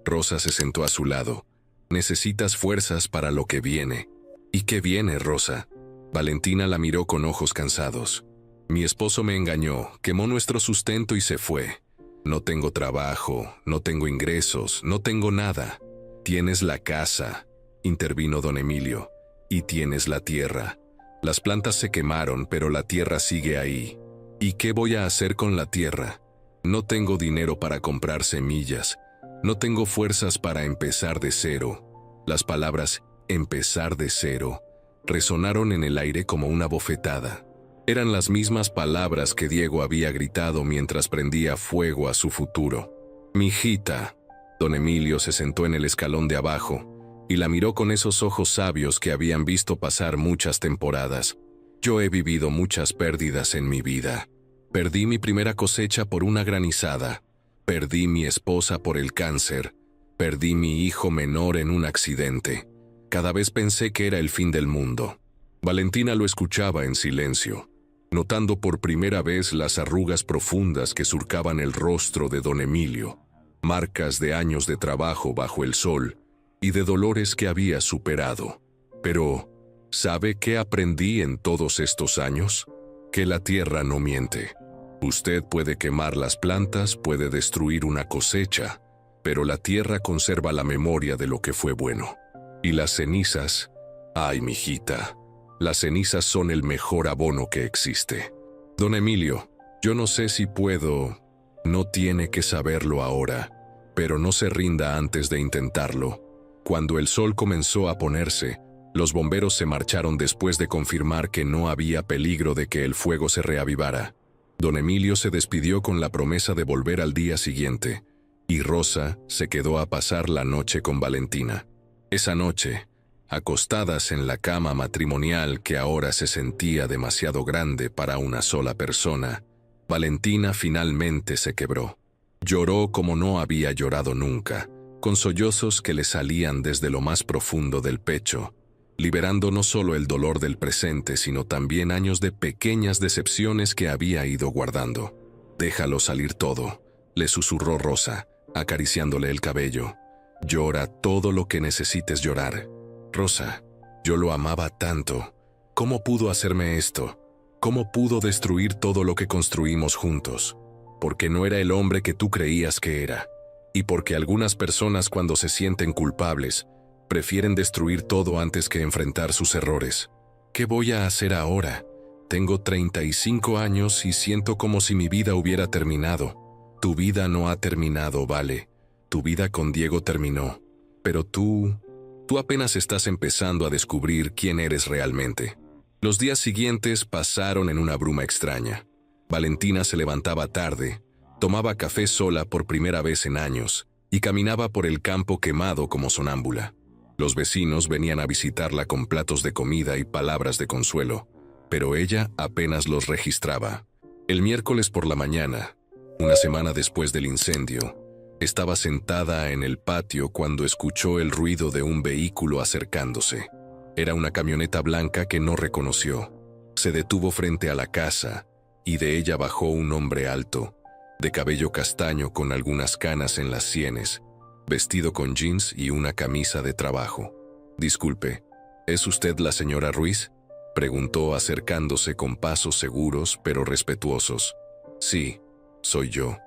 Rosa se sentó a su lado. «Necesitas fuerzas para lo que viene». «¿Y qué viene, Rosa?». Valentina la miró con ojos cansados. «Mi esposo me engañó, quemó nuestro sustento y se fue. No tengo trabajo, no tengo ingresos, no tengo nada». «Tienes la casa», intervino don Emilio, «y tienes la tierra. Las plantas se quemaron, pero la tierra sigue ahí. ¿Y qué voy a hacer con la tierra? No tengo dinero para comprar semillas. No tengo fuerzas para empezar de cero». Las palabras «empezar de cero» resonaron en el aire como una bofetada. Eran las mismas palabras que Diego había gritado mientras prendía fuego a su futuro. «Mijita». Don Emilio se sentó en el escalón de abajo y la miró con esos ojos sabios que habían visto pasar muchas temporadas. «Yo he vivido muchas pérdidas en mi vida. Perdí mi primera cosecha por una granizada. Perdí mi esposa por el cáncer. Perdí mi hijo menor en un accidente. Cada vez pensé que era el fin del mundo». Valentina lo escuchaba en silencio, notando por primera vez las arrugas profundas que surcaban el rostro de don Emilio, marcas de años de trabajo bajo el sol y de dolores que había superado. Pero, ¿sabe qué aprendí en todos estos años? Que la tierra no miente. Usted puede quemar las plantas, puede destruir una cosecha, pero la tierra conserva la memoria de lo que fue bueno. Y las cenizas, ay, mijita, las cenizas son el mejor abono que existe. Don Emilio, yo no sé si puedo. No tiene que saberlo ahora, pero no se rinda antes de intentarlo. Cuando el sol comenzó a ponerse, los bomberos se marcharon después de confirmar que no había peligro de que el fuego se reavivara. Don Emilio se despidió con la promesa de volver al día siguiente, y Rosa se quedó a pasar la noche con Valentina. Esa noche, acostadas en la cama matrimonial que ahora se sentía demasiado grande para una sola persona, Valentina finalmente se quebró. Lloró como no había llorado nunca, con sollozos que le salían desde lo más profundo del pecho, liberando no solo el dolor del presente, sino también años de pequeñas decepciones que había ido guardando. «Déjalo salir todo», le susurró Rosa, acariciándole el cabello. «Llora todo lo que necesites llorar. Rosa, yo lo amaba tanto. ¿Cómo pudo hacerme esto? ¿Cómo pudo destruir todo lo que construimos juntos? Porque no era el hombre que tú creías que era. Y porque algunas personas, cuando se sienten culpables, prefieren destruir todo antes que enfrentar sus errores. ¿Qué voy a hacer ahora? Tengo 35 años y siento como si mi vida hubiera terminado». «Tu vida no ha terminado, Vale. Tu vida con Diego terminó. Pero tú apenas estás empezando a descubrir quién eres realmente. Los días siguientes pasaron en una bruma extraña. Valentina se levantaba tarde, tomaba café sola por primera vez en años y caminaba por el campo quemado como sonámbula. Los vecinos venían a visitarla con platos de comida y palabras de consuelo, pero ella apenas los registraba. El miércoles por la mañana, una semana después del incendio, estaba sentada en el patio cuando escuchó el ruido de un vehículo acercándose. Era una camioneta blanca que no reconoció. Se detuvo frente a la casa y de ella bajó un hombre alto, de cabello castaño con algunas canas en las sienes, vestido con jeans y una camisa de trabajo. «Disculpe, ¿es usted la señora Ruiz?», preguntó acercándose con pasos seguros pero respetuosos. «Sí, soy yo.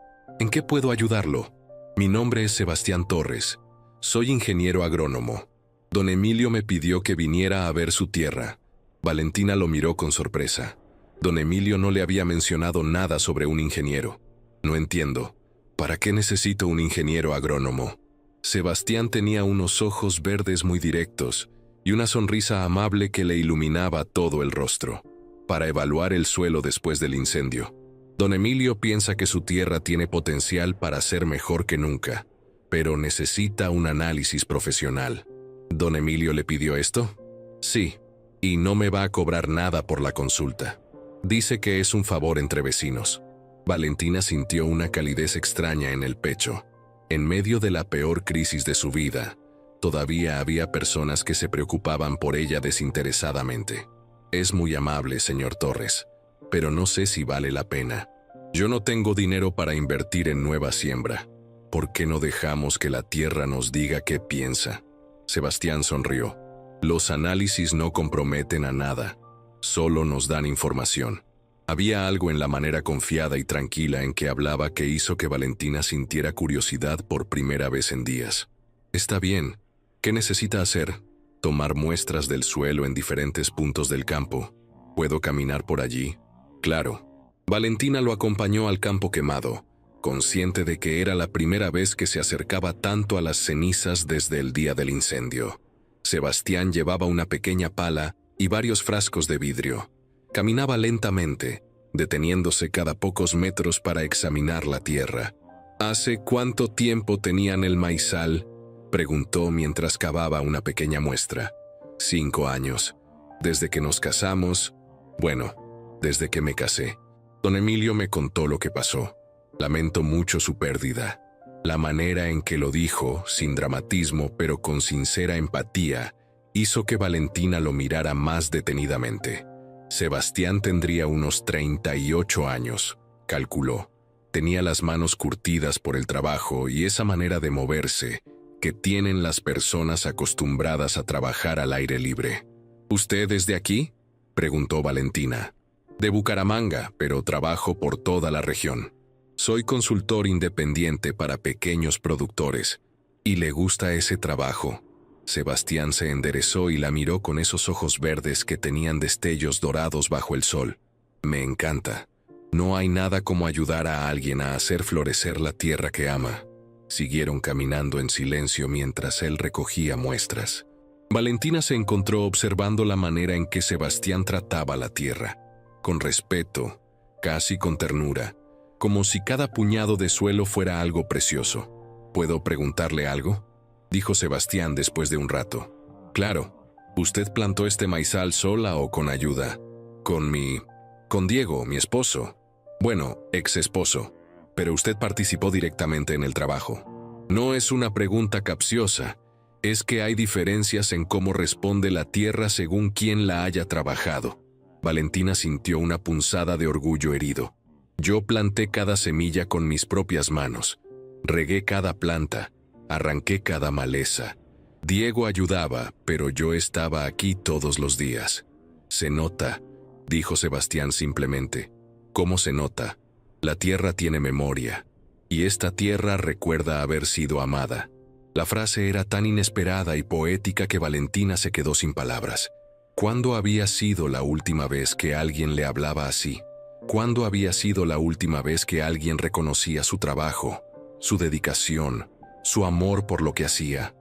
¿En qué puedo ayudarlo? Mi nombre es Sebastián Torres. Soy ingeniero agrónomo. Don Emilio me pidió que viniera a ver su tierra». Valentina lo miró con sorpresa. Don Emilio no le había mencionado nada sobre un ingeniero. «No entiendo. ¿Para qué necesito un ingeniero agrónomo?». Sebastián tenía unos ojos verdes muy directos y una sonrisa amable que le iluminaba todo el rostro. «Para evaluar el suelo después del incendio. Don Emilio piensa que su tierra tiene potencial para ser mejor que nunca, pero necesita un análisis profesional». «¿Don Emilio le pidió esto?». «Sí, y no me va a cobrar nada por la consulta. Dice que es un favor entre vecinos». Valentina sintió una calidez extraña en el pecho. En medio de la peor crisis de su vida, todavía había personas que se preocupaban por ella desinteresadamente. «Es muy amable, señor Torres, pero no sé si vale la pena. Yo no tengo dinero para invertir en nueva siembra. ¿Por qué no dejamos que la tierra nos diga qué piensa?». Sebastián sonrió. «Los análisis no comprometen a nada, solo nos dan información». Había algo en la manera confiada y tranquila en que hablaba que hizo que Valentina sintiera curiosidad por primera vez en días. «Está bien. ¿Qué necesita hacer?». «Tomar muestras del suelo en diferentes puntos del campo. ¿Puedo caminar por allí?». «Claro». Valentina lo acompañó al campo quemado, consciente de que era la primera vez que se acercaba tanto a las cenizas desde el día del incendio. Sebastián llevaba una pequeña pala y varios frascos de vidrio. Caminaba lentamente, deteniéndose cada pocos metros para examinar la tierra. «¿Hace cuánto tiempo tenían el maizal?», preguntó mientras cavaba una pequeña muestra. «5 años. Desde que nos casamos. Bueno, desde que me casé. Don Emilio me contó lo que pasó. Lamento mucho su pérdida». La manera en que lo dijo, sin dramatismo pero con sincera empatía, hizo que Valentina lo mirara más detenidamente. Sebastián tendría unos 38 años, calculó. Tenía las manos curtidas por el trabajo y esa manera de moverse que tienen las personas acostumbradas a trabajar al aire libre. «¿Usted es de aquí?», preguntó Valentina. «De Bucaramanga, pero trabajo por toda la región. Soy consultor independiente para pequeños productores. ¿Y le gusta ese trabajo?». Sebastián se enderezó y la miró con esos ojos verdes que tenían destellos dorados bajo el sol. «Me encanta. No hay nada como ayudar a alguien a hacer florecer la tierra que ama». Siguieron caminando en silencio mientras él recogía muestras. Valentina se encontró observando la manera en que Sebastián trataba la tierra, con respeto, casi con ternura, como si cada puñado de suelo fuera algo precioso. «¿Puedo preguntarle algo?», dijo Sebastián después de un rato. «Claro. ¿Usted plantó este maizal sola o con ayuda?». Con Diego, mi esposo. Bueno, ex esposo. Pero usted participó directamente en el trabajo». «No es una pregunta capciosa. Es que hay diferencias en cómo responde la tierra según quién la haya trabajado». Valentina sintió una punzada de orgullo herido. «Yo planté cada semilla con mis propias manos. Regué cada planta. Arranqué cada maleza. Diego ayudaba, pero yo estaba aquí todos los días». «Se nota», dijo Sebastián simplemente. «¿Cómo se nota?». «La tierra tiene memoria. Y esta tierra recuerda haber sido amada». La frase era tan inesperada y poética que Valentina se quedó sin palabras. ¿Cuándo había sido la última vez que alguien le hablaba así? ¿Cuándo había sido la última vez que alguien reconocía su trabajo, su dedicación, su amor por lo que hacía?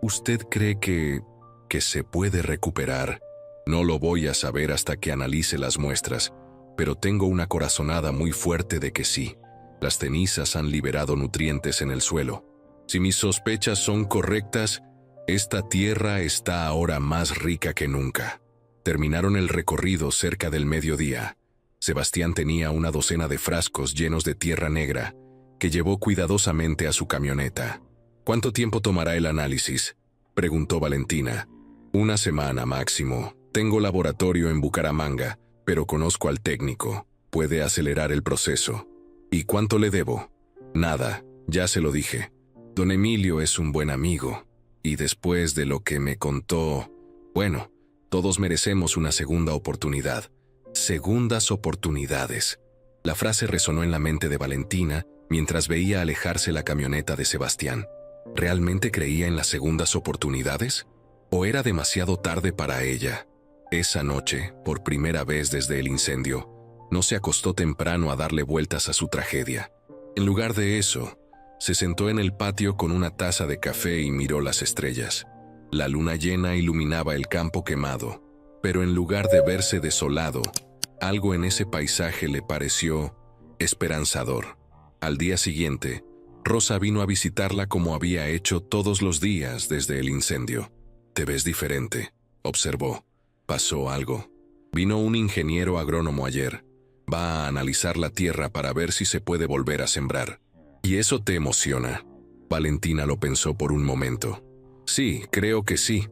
¿Usted cree que se puede recuperar? No lo voy a saber hasta que analice las muestras, pero tengo una corazonada muy fuerte de que sí. Las cenizas han liberado nutrientes en el suelo. Si mis sospechas son correctas, esta tierra está ahora más rica que nunca. Terminaron el recorrido cerca del mediodía. Sebastián tenía una docena de frascos llenos de tierra negra, que llevó cuidadosamente a su camioneta. ¿Cuánto tiempo tomará el análisis?, preguntó Valentina. 1 semana máximo. Tengo laboratorio en Bucaramanga, pero conozco al técnico. Puede acelerar el proceso. ¿Y cuánto le debo? Nada, ya se lo dije. Don Emilio es un buen amigo. Y después de lo que me contó, bueno, todos merecemos una segunda oportunidad. Segundas oportunidades. La frase resonó en la mente de Valentina mientras veía alejarse la camioneta de Sebastián. ¿Realmente creía en las segundas oportunidades? ¿O era demasiado tarde para ella? Esa noche, por primera vez desde el incendio, no se acostó temprano a darle vueltas a su tragedia. En lugar de eso, se sentó en el patio con una taza de café y miró las estrellas. La luna llena iluminaba el campo quemado, pero en lugar de verse desolado, algo en ese paisaje le pareció esperanzador. Al día siguiente, Rosa vino a visitarla como había hecho todos los días desde el incendio. «Te ves diferente», observó. «Pasó algo. Vino un ingeniero agrónomo ayer. Va a analizar la tierra para ver si se puede volver a sembrar. ¿Y eso te emociona?» Valentina lo pensó por un momento. «Sí, creo que sí.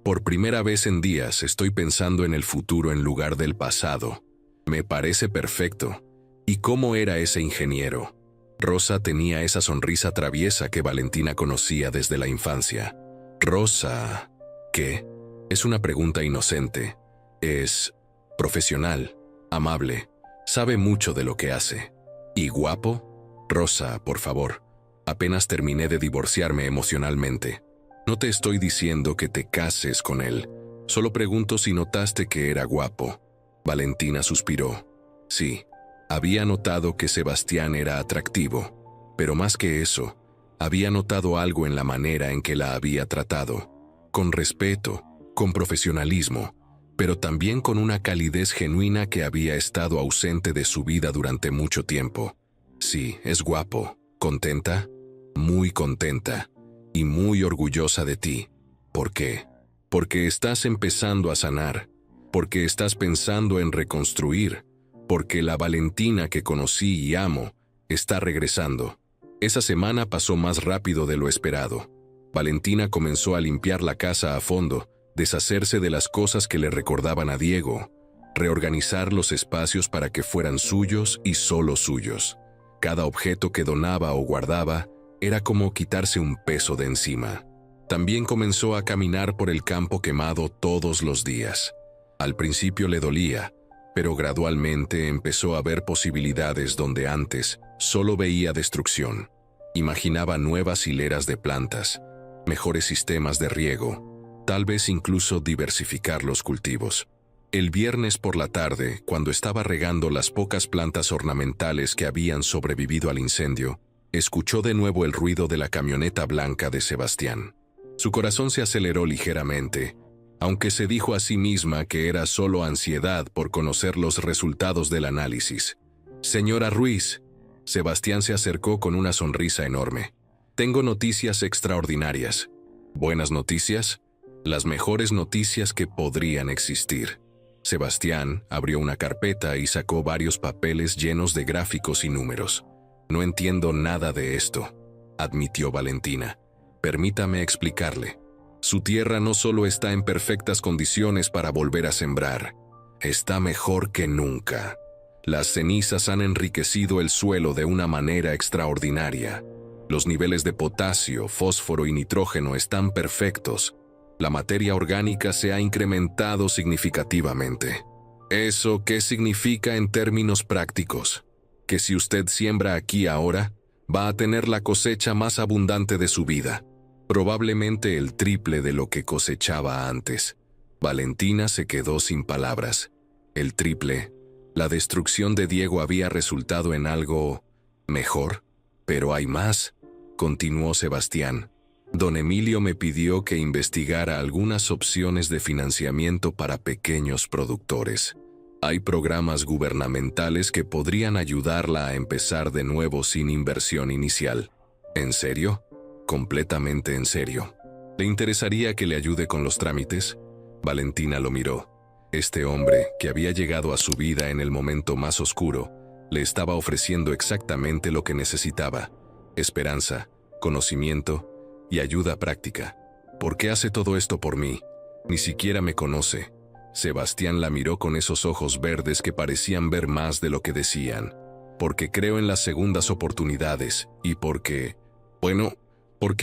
Por primera vez en días estoy pensando en el futuro en lugar del pasado. Me parece perfecto. ¿Y cómo era ese ingeniero?» Rosa tenía esa sonrisa traviesa que Valentina conocía desde la infancia. «Rosa, ¿qué?» Es una pregunta inocente. Es profesional, amable, sabe mucho de lo que hace. ¿Y guapo? Rosa, por favor. Apenas terminé de divorciarme emocionalmente. No te estoy diciendo que te cases con él. Solo pregunto si notaste que era guapo. Valentina suspiró. Sí, había notado que Sebastián era atractivo. Pero más que eso, había notado algo en la manera en que la había tratado. Con respeto, con profesionalismo, pero también con una calidez genuina que había estado ausente de su vida durante mucho tiempo. Sí, es guapo. ¿Contenta? Muy contenta. Y muy orgullosa de ti. ¿Por qué? Porque estás empezando a sanar. Porque estás pensando en reconstruir. Porque la Valentina que conocí y amo está regresando. Esa semana pasó más rápido de lo esperado. Valentina comenzó a limpiar la casa a fondo, deshacerse de las cosas que le recordaban a Diego, reorganizar los espacios para que fueran suyos y solo suyos. Cada objeto que donaba o guardaba era como quitarse un peso de encima. También comenzó a caminar por el campo quemado todos los días. Al principio le dolía, pero gradualmente empezó a ver posibilidades donde antes solo veía destrucción. Imaginaba nuevas hileras de plantas, mejores sistemas de riego, tal vez incluso diversificar los cultivos. El viernes por la tarde, cuando estaba regando las pocas plantas ornamentales que habían sobrevivido al incendio, escuchó de nuevo el ruido de la camioneta blanca de Sebastián. Su corazón se aceleró ligeramente, aunque se dijo a sí misma que era solo ansiedad por conocer los resultados del análisis. «Señora Ruiz», Sebastián se acercó con una sonrisa enorme. «Tengo noticias extraordinarias». «¿Buenas noticias?» «Las mejores noticias que podrían existir». Sebastián abrió una carpeta y sacó varios papeles llenos de gráficos y números. «No entiendo nada de esto», admitió Valentina. «Permítame explicarle. Su tierra no solo está en perfectas condiciones para volver a sembrar, está mejor que nunca. Las cenizas han enriquecido el suelo de una manera extraordinaria. Los niveles de potasio, fósforo y nitrógeno están perfectos. La materia orgánica se ha incrementado significativamente. ¿Eso qué significa en términos prácticos? Que si usted siembra aquí ahora, va a tener la cosecha más abundante de su vida. Probablemente el triple de lo que cosechaba antes». Valentina se quedó sin palabras. El triple. La destrucción de Diego había resultado en algo mejor. «Pero hay más», continuó Sebastián. Don Emilio me pidió que investigara algunas opciones de financiamiento para pequeños productores. Hay programas gubernamentales que podrían ayudarla a empezar de nuevo sin inversión inicial. ¿En serio? Completamente en serio. ¿Le interesaría que le ayude con los trámites? Valentina lo miró. Este hombre, que había llegado a su vida en el momento más oscuro, le estaba ofreciendo exactamente lo que necesitaba: esperanza, conocimiento y ayuda práctica. ¿Por qué hace todo esto por mí? Ni siquiera me conoce. Sebastián la miró con esos ojos verdes que parecían ver más de lo que decían. Porque creo en las segundas oportunidades y porque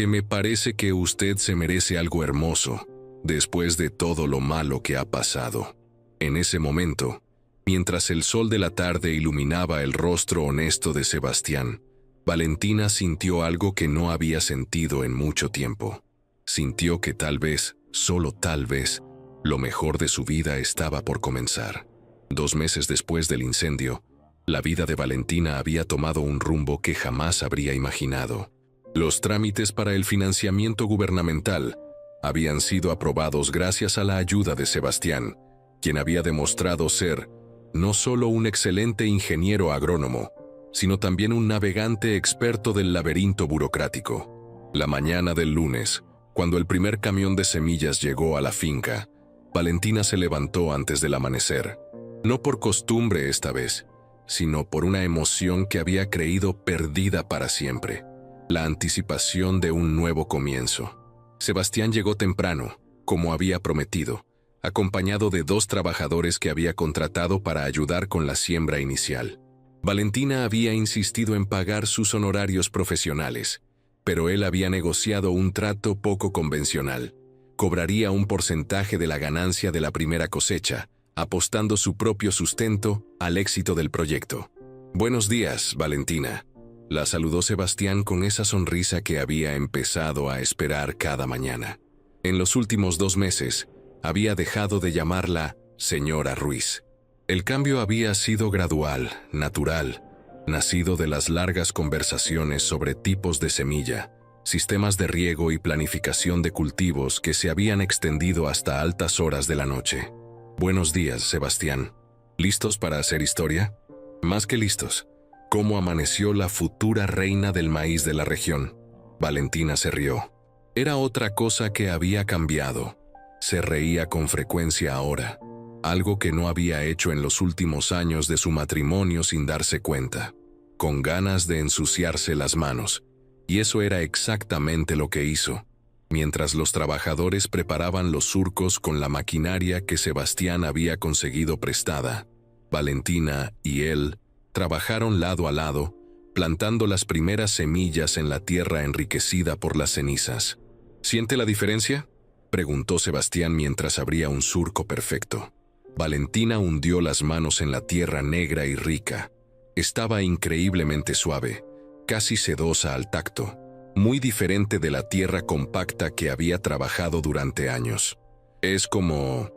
me parece que usted se merece algo hermoso, después de todo lo malo que ha pasado. En ese momento, mientras el sol de la tarde iluminaba el rostro honesto de Sebastián, Valentina sintió algo que no había sentido en mucho tiempo. Sintió que tal vez, solo tal vez, lo mejor de su vida estaba por comenzar. 2 meses después del incendio, la vida de Valentina había tomado un rumbo que jamás habría imaginado. Los trámites para el financiamiento gubernamental habían sido aprobados gracias a la ayuda de Sebastián, quien había demostrado ser no solo un excelente ingeniero agrónomo, sino también un navegante experto del laberinto burocrático. La mañana del lunes, cuando el primer camión de semillas llegó a la finca, Valentina se levantó antes del amanecer, no por costumbre esta vez, sino por una emoción que había creído perdida para siempre: la anticipación de un nuevo comienzo. Sebastián llegó temprano, como había prometido, acompañado de 2 trabajadores que había contratado para ayudar con la siembra inicial. Valentina había insistido en pagar sus honorarios profesionales, pero él había negociado un trato poco convencional. Cobraría un porcentaje de la ganancia de la primera cosecha, apostando su propio sustento al éxito del proyecto. «Buenos días, Valentina», la saludó Sebastián con esa sonrisa que había empezado a esperar cada mañana. En los últimos 2 meses, había dejado de llamarla señora Ruiz. El cambio había sido gradual, natural, nacido de las largas conversaciones sobre tipos de semilla, sistemas de riego y planificación de cultivos que se habían extendido hasta altas horas de la noche. «Buenos días, Sebastián. ¿Listos para hacer historia?» «Más que listos. ¿Cómo amaneció la futura reina del maíz de la región?» Valentina se rió. Era otra cosa que había cambiado. Se reía con frecuencia ahora, algo que no había hecho en los últimos años de su matrimonio sin darse cuenta, con ganas de ensuciarse las manos. Y eso era exactamente lo que hizo. Mientras los trabajadores preparaban los surcos con la maquinaria que Sebastián había conseguido prestada, Valentina y él trabajaron lado a lado, plantando las primeras semillas en la tierra enriquecida por las cenizas. «¿Siente la diferencia?», preguntó Sebastián mientras abría un surco perfecto. Valentina hundió las manos en la tierra negra y rica. Estaba increíblemente suave, casi sedosa al tacto, muy diferente de la tierra compacta que había trabajado durante años. «Es como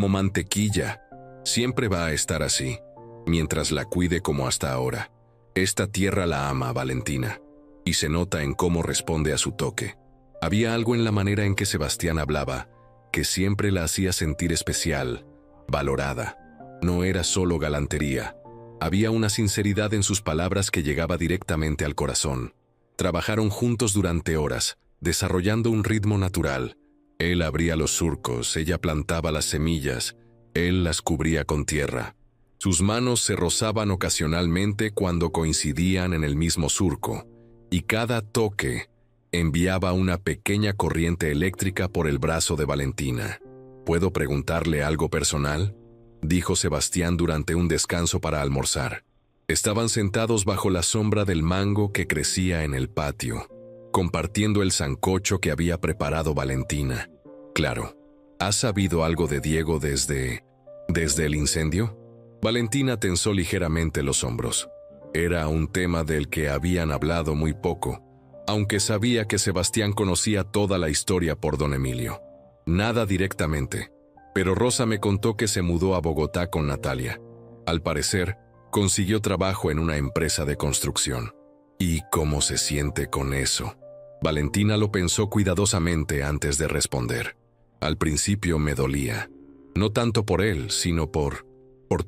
mantequilla. Siempre va a estar así, mientras la cuide como hasta ahora. Esta tierra la ama, Valentina, y se nota en cómo responde a su toque». Había algo en la manera en que Sebastián hablaba que siempre la hacía sentir especial, valorada. No era solo galantería. Había una sinceridad en sus palabras que llegaba directamente al corazón. Trabajaron juntos durante horas, desarrollando un ritmo natural. Él abría los surcos, ella plantaba las semillas, él las cubría con tierra. Sus manos se rozaban ocasionalmente cuando coincidían en el mismo surco, y cada toque enviaba una pequeña corriente eléctrica por el brazo de Valentina. «¿Puedo preguntarle algo personal?», dijo Sebastián durante un descanso para almorzar. Estaban sentados bajo la sombra del mango que crecía en el patio, compartiendo el sancocho que había preparado Valentina. «Claro. ¿Has sabido algo de Diego desde el incendio?». Valentina tensó ligeramente los hombros. Era un tema del que habían hablado muy poco, aunque sabía que Sebastián conocía toda la historia por don Emilio. «Nada directamente, pero Rosa me contó que se mudó a Bogotá con Natalia. Al parecer, consiguió trabajo en una empresa de construcción». «¿Y cómo se siente con eso?». Valentina lo pensó cuidadosamente antes de responder. Al principio me dolía, no tanto por él, sino por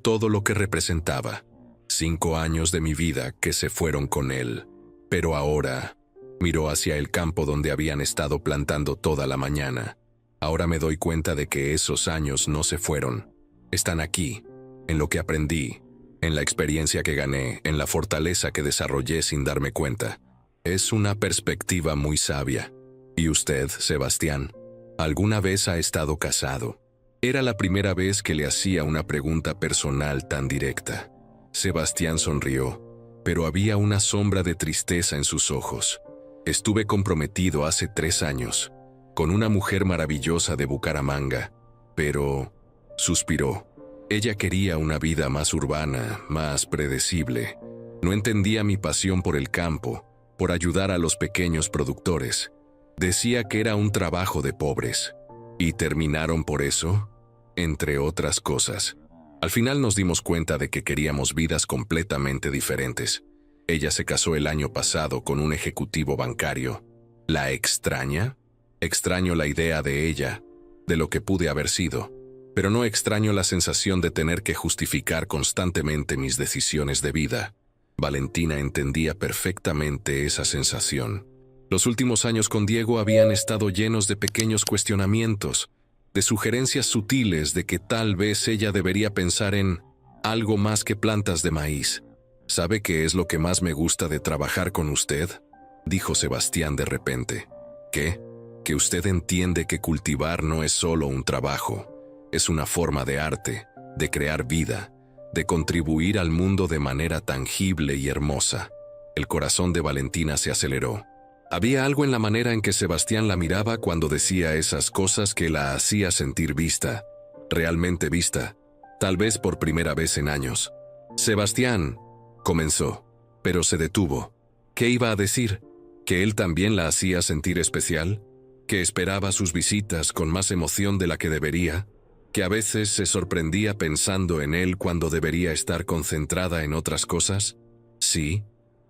todo lo que representaba. 5 años de mi vida que se fueron con él. Pero ahora, miró hacia el campo donde habían estado plantando toda la mañana. Ahora me doy cuenta de que esos años no se fueron. Están aquí, en lo que aprendí, en la experiencia que gané, en la fortaleza que desarrollé sin darme cuenta. Es una perspectiva muy sabia. ¿Y usted, Sebastián? ¿Alguna vez ha estado casado? Era la primera vez que le hacía una pregunta personal tan directa. Sebastián sonrió, pero había una sombra de tristeza en sus ojos. Estuve comprometido hace 3 años, con una mujer maravillosa de Bucaramanga, pero... suspiró. Ella quería una vida más urbana, más predecible. No entendía mi pasión por el campo, por ayudar a los pequeños productores. Decía que era un trabajo de pobres. ¿Y terminaron por eso? Entre otras cosas. Al final nos dimos cuenta de que queríamos vidas completamente diferentes. Ella se casó el año pasado con un ejecutivo bancario. ¿La extraña? Extraño la idea de ella, de lo que pude haber sido, pero no extraño la sensación de tener que justificar constantemente mis decisiones de vida. Valentina entendía perfectamente esa sensación. Los últimos años con Diego habían estado llenos de pequeños cuestionamientos, de sugerencias sutiles de que tal vez ella debería pensar en algo más que plantas de maíz. ¿Sabe qué es lo que más me gusta de trabajar con usted?, dijo Sebastián de repente. ¿Qué? Que usted entiende que cultivar no es solo un trabajo, es una forma de arte, de crear vida, de contribuir al mundo de manera tangible y hermosa. El corazón de Valentina se aceleró. Había algo en la manera en que Sebastián la miraba cuando decía esas cosas que la hacía sentir vista, realmente vista, tal vez por primera vez en años. Sebastián, comenzó, pero se detuvo. ¿Qué iba a decir? ¿Que él también la hacía sentir especial? ¿Que esperaba sus visitas con más emoción de la que debería? ¿Que a veces se sorprendía pensando en él cuando debería estar concentrada en otras cosas? Sí,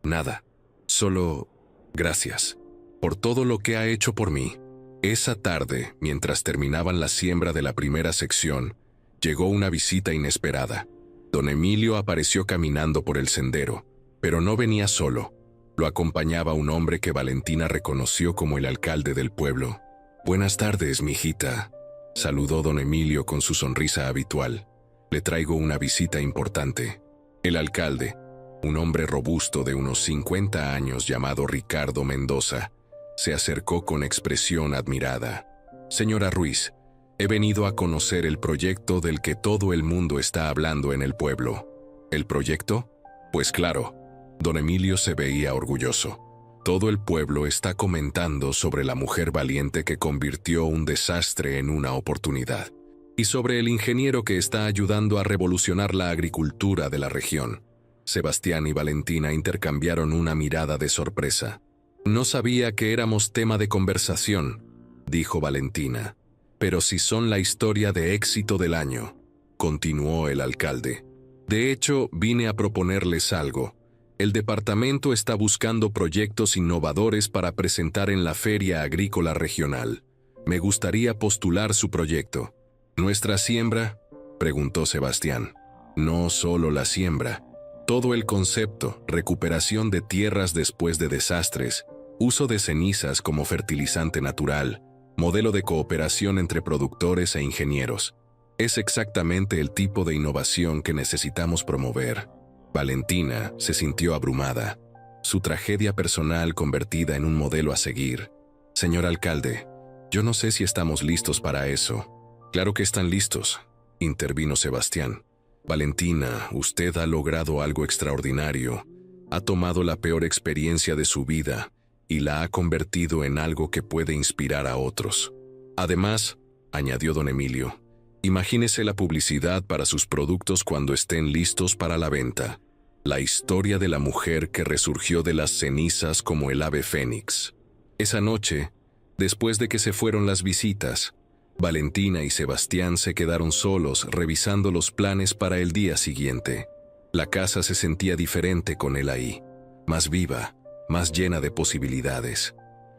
nada. Solo... gracias por todo lo que ha hecho por mí. Esa tarde, mientras terminaban la siembra de la primera sección, llegó una visita inesperada. Don Emilio apareció caminando por el sendero, pero no venía solo. Lo acompañaba un hombre que Valentina reconoció como el alcalde del pueblo. «Buenas tardes, mijita», saludó don Emilio con su sonrisa habitual. «Le traigo una visita importante». El alcalde, un hombre robusto de unos 50 años llamado Ricardo Mendoza, se acercó con expresión admirada. «Señora Ruiz, he venido a conocer el proyecto del que todo el mundo está hablando en el pueblo». ¿El proyecto? Pues claro. Don Emilio se veía orgulloso. Todo el pueblo está comentando sobre la mujer valiente que convirtió un desastre en una oportunidad, y sobre el ingeniero que está ayudando a revolucionar la agricultura de la región. Sebastián y Valentina intercambiaron una mirada de sorpresa. «No sabía que éramos tema de conversación», dijo Valentina. «Pero si son la historia de éxito del año», continuó el alcalde. «De hecho, vine a proponerles algo. El departamento está buscando proyectos innovadores para presentar en la Feria Agrícola Regional. Me gustaría postular su proyecto». «¿Nuestra siembra?», preguntó Sebastián. «No solo la siembra. Todo el concepto, recuperación de tierras después de desastres, uso de cenizas como fertilizante natural, modelo de cooperación entre productores e ingenieros. Es exactamente el tipo de innovación que necesitamos promover». Valentina se sintió abrumada, su tragedia personal convertida en un modelo a seguir. «Señor alcalde, yo no sé si estamos listos para eso». «Claro que están listos», intervino Sebastián. «Valentina, usted ha logrado algo extraordinario. Ha tomado la peor experiencia de su vida y la ha convertido en algo que puede inspirar a otros. Además», añadió don Emilio, «imagínese la publicidad para sus productos cuando estén listos para la venta. La historia de la mujer que resurgió de las cenizas como el ave fénix». Esa noche, después de que se fueron las visitas, Valentina y Sebastián se quedaron solos revisando los planes para el día siguiente. La casa se sentía diferente con él ahí, más viva, más llena de posibilidades.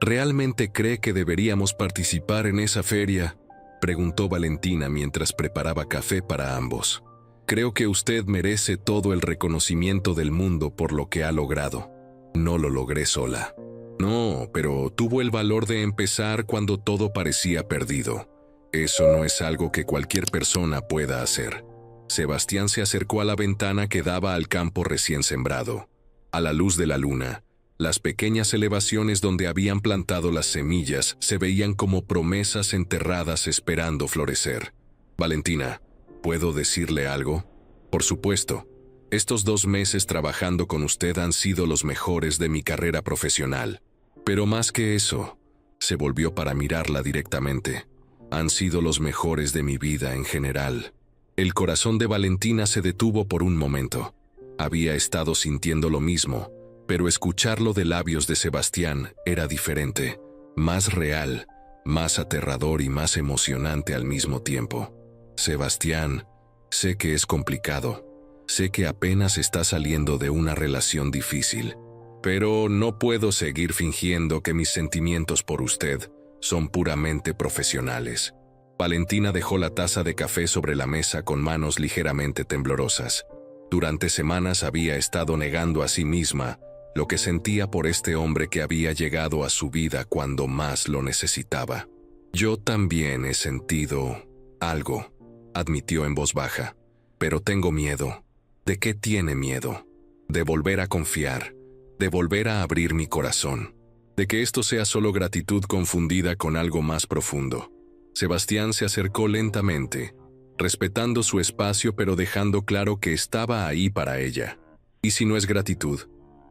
¿Realmente cree que deberíamos participar en esa feria?, preguntó Valentina mientras preparaba café para ambos. Creo que usted merece todo el reconocimiento del mundo por lo que ha logrado. No lo logré sola. No, pero tuvo el valor de empezar cuando todo parecía perdido. Eso no es algo que cualquier persona pueda hacer. Sebastián se acercó a la ventana que daba al campo recién sembrado. A la luz de la luna, las pequeñas elevaciones donde habían plantado las semillas se veían como promesas enterradas esperando florecer. Valentina, ¿puedo decirle algo? Por supuesto. Estos 2 meses trabajando con usted han sido los mejores de mi carrera profesional. Pero más que eso, se volvió para mirarla directamente. Han sido los mejores de mi vida en general. El corazón de Valentina se detuvo por un momento. Había estado sintiendo lo mismo, pero escucharlo de labios de Sebastián era diferente, más real, más aterrador y más emocionante al mismo tiempo. Sebastián, sé que es complicado. Sé que apenas está saliendo de una relación difícil, pero no puedo seguir fingiendo que mis sentimientos por usted son puramente profesionales. Valentina dejó la taza de café sobre la mesa con manos ligeramente temblorosas. Durante semanas había estado negando a sí misma lo que sentía por este hombre que había llegado a su vida cuando más lo necesitaba. Yo también he sentido algo, admitió en voz baja, pero tengo miedo. ¿De qué tiene miedo? De volver a confiar, de volver a abrir mi corazón, de que esto sea solo gratitud confundida con algo más profundo. Sebastián se acercó lentamente, respetando su espacio pero dejando claro que estaba ahí para ella. ¿Y si no es gratitud?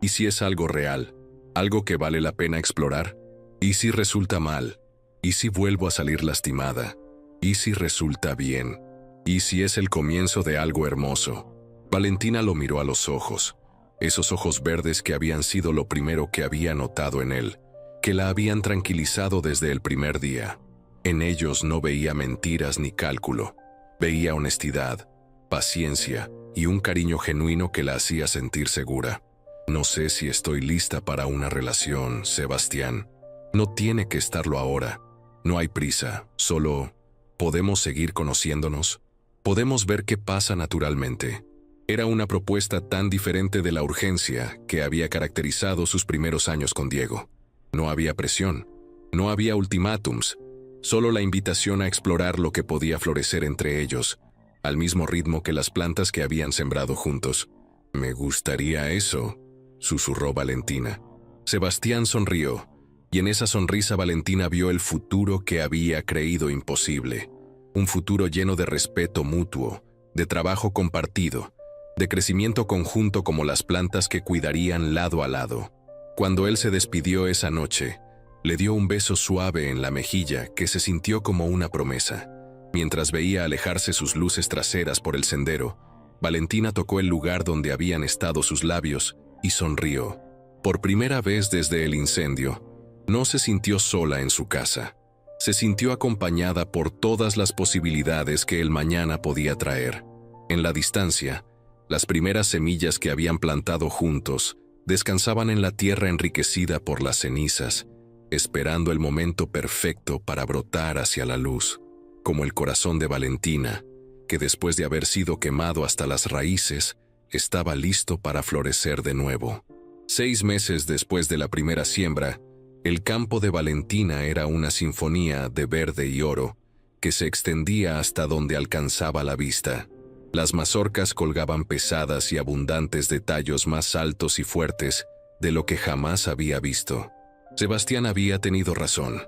¿Y si es algo real? ¿Algo que vale la pena explorar? ¿Y si resulta mal? ¿Y si vuelvo a salir lastimada? ¿Y si resulta bien? ¿Y si es el comienzo de algo hermoso? Valentina lo miró a los ojos, esos ojos verdes que habían sido lo primero que había notado en él, que la habían tranquilizado desde el primer día. En ellos no veía mentiras ni cálculo, veía honestidad, paciencia y un cariño genuino que la hacía sentir segura. No sé si estoy lista para una relación, Sebastián. No tiene que estarlo ahora. No hay prisa, solo podemos seguir conociéndonos. Podemos ver qué pasa naturalmente. Era una propuesta tan diferente de la urgencia que había caracterizado sus primeros años con Diego. No había presión, no había ultimátums, solo la invitación a explorar lo que podía florecer entre ellos, al mismo ritmo que las plantas que habían sembrado juntos. «Me gustaría eso», susurró Valentina. Sebastián sonrió, y en esa sonrisa Valentina vio el futuro que había creído imposible. Un futuro lleno de respeto mutuo, de trabajo compartido, de crecimiento conjunto como las plantas que cuidarían lado a lado. Cuando él se despidió esa noche, le dio un beso suave en la mejilla que se sintió como una promesa. Mientras veía alejarse sus luces traseras por el sendero, Valentina tocó el lugar donde habían estado sus labios y sonrió. Por primera vez desde el incendio, no se sintió sola en su casa. Se sintió acompañada por todas las posibilidades que el mañana podía traer. En la distancia, las primeras semillas que habían plantado juntos descansaban en la tierra enriquecida por las cenizas, esperando el momento perfecto para brotar hacia la luz, como el corazón de Valentina, que después de haber sido quemado hasta las raíces, estaba listo para florecer de nuevo. 6 meses después de la primera siembra, el campo de Valentina era una sinfonía de verde y oro que se extendía hasta donde alcanzaba la vista. Las mazorcas colgaban pesadas y abundantes de tallos más altos y fuertes de lo que jamás había visto. Sebastián había tenido razón.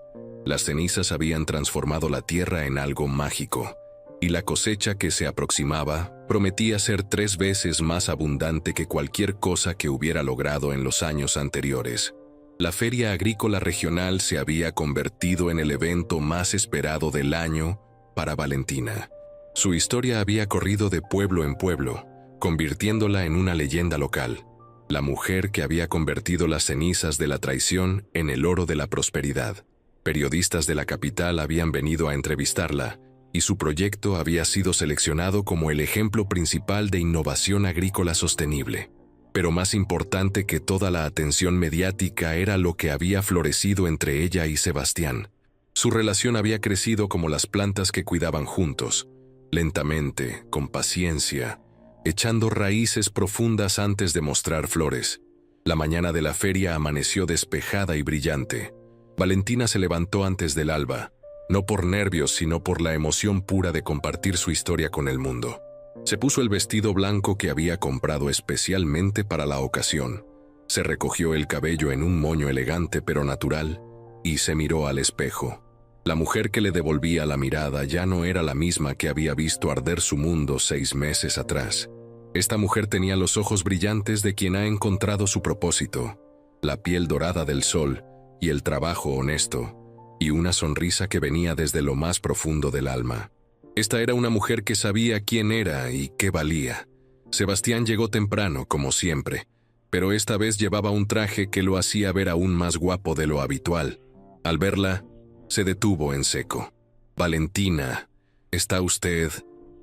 Las cenizas habían transformado la tierra en algo mágico, y la cosecha que se aproximaba prometía ser 3 veces más abundante que cualquier cosa que hubiera logrado en los años anteriores. La Feria Agrícola Regional se había convertido en el evento más esperado del año para Valentina. Su historia había corrido de pueblo en pueblo, convirtiéndola en una leyenda local. La mujer que había convertido las cenizas de la traición en el oro de la prosperidad. Periodistas de la capital habían venido a entrevistarla, y su proyecto había sido seleccionado como el ejemplo principal de innovación agrícola sostenible. Pero más importante que toda la atención mediática era lo que había florecido entre ella y Sebastián. Su relación había crecido como las plantas que cuidaban juntos, lentamente, con paciencia, echando raíces profundas antes de mostrar flores. La mañana de la feria amaneció despejada y brillante. Valentina se levantó antes del alba, no por nervios sino por la emoción pura de compartir su historia con el mundo. Se puso el vestido blanco que había comprado especialmente para la ocasión. Se recogió el cabello en un moño elegante pero natural y se miró al espejo. La mujer que le devolvía la mirada ya no era la misma que había visto arder su mundo 6 meses atrás. Esta mujer tenía los ojos brillantes de quien ha encontrado su propósito, la piel dorada del sol y el trabajo honesto, y una sonrisa que venía desde lo más profundo del alma. Esta era una mujer que sabía quién era y qué valía. Sebastián llegó temprano, como siempre, pero esta vez llevaba un traje que lo hacía ver aún más guapo de lo habitual. Al verla, se detuvo en seco. «Valentina, está usted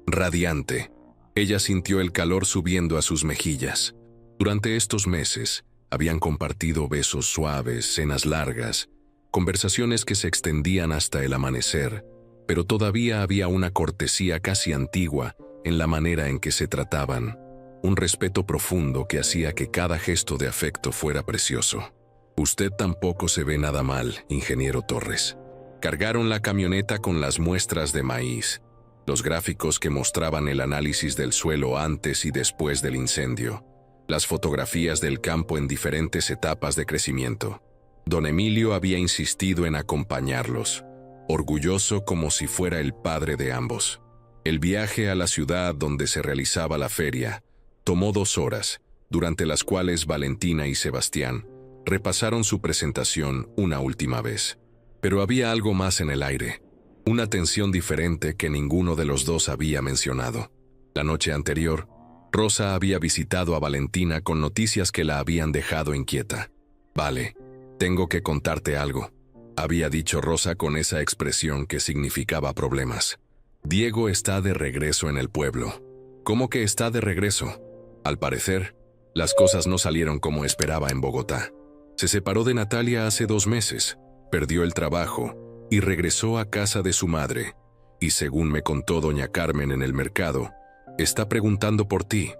radiante». Ella sintió el calor subiendo a sus mejillas. Durante estos meses, habían compartido besos suaves, cenas largas, conversaciones que se extendían hasta el amanecer, pero todavía había una cortesía casi antigua en la manera en que se trataban, un respeto profundo que hacía que cada gesto de afecto fuera precioso. «Usted tampoco se ve nada mal, ingeniero Torres». Cargaron la camioneta con las muestras de maíz, los gráficos que mostraban el análisis del suelo antes y después del incendio, las fotografías del campo en diferentes etapas de crecimiento. Don Emilio había insistido en acompañarlos, orgulloso como si fuera el padre de ambos. El viaje a la ciudad donde se realizaba la feria tomó 2 horas, durante las cuales Valentina y Sebastián repasaron su presentación una última vez. Pero había algo más en el aire, una tensión diferente que ninguno de los dos había mencionado. La noche anterior, Rosa había visitado a Valentina con noticias que la habían dejado inquieta. «Vale, tengo que contarte algo», había dicho Rosa con esa expresión que significaba problemas. «Diego está de regreso en el pueblo». «¿Cómo que está de regreso?» Al parecer, las cosas no salieron como esperaba en Bogotá. Se separó de Natalia hace 2 meses, perdió el trabajo y regresó a casa de su madre. Y según me contó doña Carmen en el mercado, está preguntando por ti.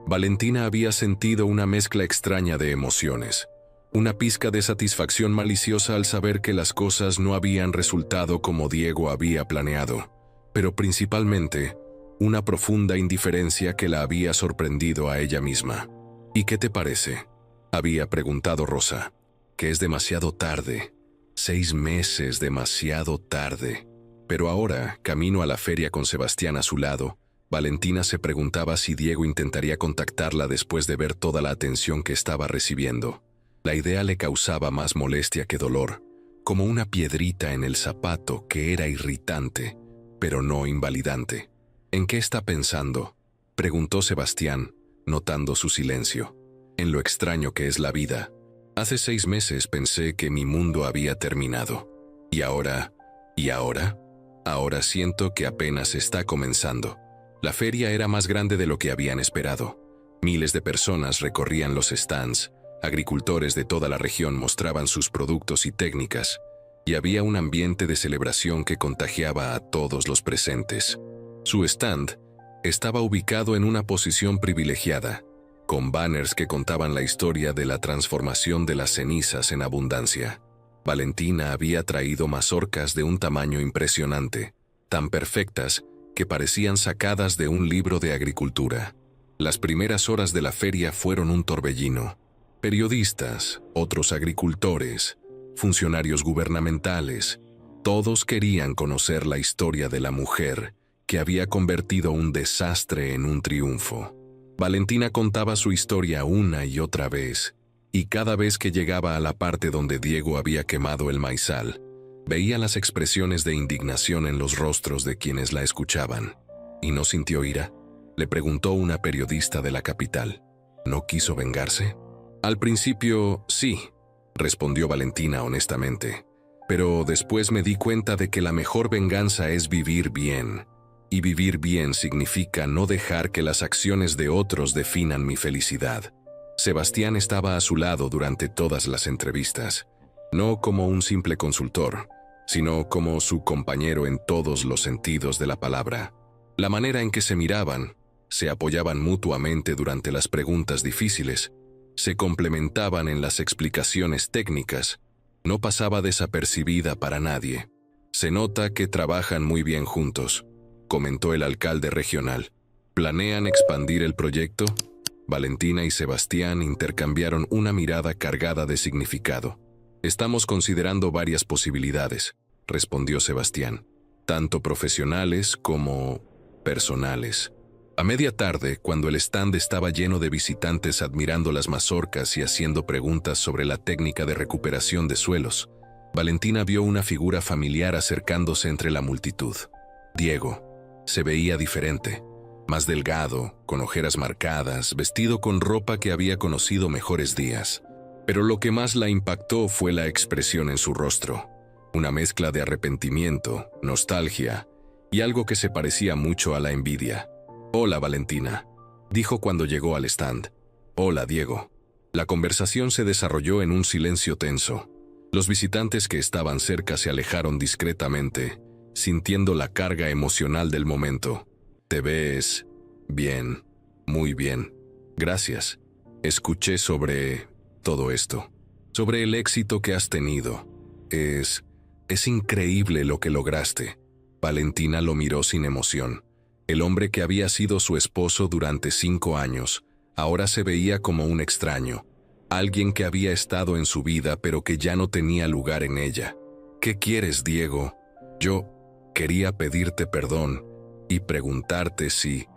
Valentina había sentido una mezcla extraña de emociones. Una pizca de satisfacción maliciosa al saber que las cosas no habían resultado como Diego había planeado, pero principalmente una profunda indiferencia que la había sorprendido a ella misma. «¿Y qué te parece?», había preguntado Rosa. «Que es demasiado tarde. 6 meses demasiado tarde». Pero ahora, camino a la feria con Sebastián a su lado, Valentina se preguntaba si Diego intentaría contactarla después de ver toda la atención que estaba recibiendo. La idea le causaba más molestia que dolor, como una piedrita en el zapato que era irritante, pero no invalidante. «¿En qué está pensando?», preguntó Sebastián, notando su silencio. «En lo extraño que es la vida. Hace 6 meses pensé que mi mundo había terminado. ¿Y ahora? ¿Y ahora? Ahora siento que apenas está comenzando». La feria era más grande de lo que habían esperado. Miles de personas recorrían los stands, agricultores de toda la región mostraban sus productos y técnicas, y había un ambiente de celebración que contagiaba a todos los presentes. Su stand estaba ubicado en una posición privilegiada, con banners que contaban la historia de la transformación de las cenizas en abundancia. Valentina había traído mazorcas de un tamaño impresionante, tan perfectas que parecían sacadas de un libro de agricultura. Las primeras horas de la feria fueron un torbellino. Periodistas, otros agricultores, funcionarios gubernamentales, todos querían conocer la historia de la mujer que había convertido un desastre en un triunfo. Valentina contaba su historia una y otra vez, y cada vez que llegaba a la parte donde Diego había quemado el maizal, veía las expresiones de indignación en los rostros de quienes la escuchaban. ¿Y no sintió ira?, le preguntó una periodista de la capital. ¿No quiso vengarse? Al principio, sí, respondió Valentina honestamente. Pero después me di cuenta de que la mejor venganza es vivir bien. Y vivir bien significa no dejar que las acciones de otros definan mi felicidad. Sebastián estaba a su lado durante todas las entrevistas, no como un simple consultor, sino como su compañero en todos los sentidos de la palabra. La manera en que se miraban, se apoyaban mutuamente durante las preguntas difíciles, se complementaban en las explicaciones técnicas, no pasaba desapercibida para nadie. Se nota que trabajan muy bien juntos, comentó el alcalde regional. ¿Planean expandir el proyecto? Valentina y Sebastián intercambiaron una mirada cargada de significado. Estamos considerando varias posibilidades, respondió Sebastián, tanto profesionales como personales. A media tarde, cuando el stand estaba lleno de visitantes admirando las mazorcas y haciendo preguntas sobre la técnica de recuperación de suelos, Valentina vio una figura familiar acercándose entre la multitud. Diego. Se veía diferente, más delgado, con ojeras marcadas, vestido con ropa que había conocido mejores días. Pero lo que más la impactó fue la expresión en su rostro, una mezcla de arrepentimiento, nostalgia y algo que se parecía mucho a la envidia. «Hola, Valentina», dijo cuando llegó al stand. «Hola, Diego». La conversación se desarrolló en un silencio tenso. Los visitantes que estaban cerca se alejaron discretamente, sintiendo la carga emocional del momento. «Te ves bien, muy bien. Gracias. Escuché sobre todo esto, sobre el éxito que has tenido. Es increíble lo que lograste». Valentina lo miró sin emoción. El hombre que había sido su esposo durante 5 años, ahora se veía como un extraño, alguien que había estado en su vida pero que ya no tenía lugar en ella. «¿Qué quieres, Diego? Yo quería pedirte perdón y preguntarte si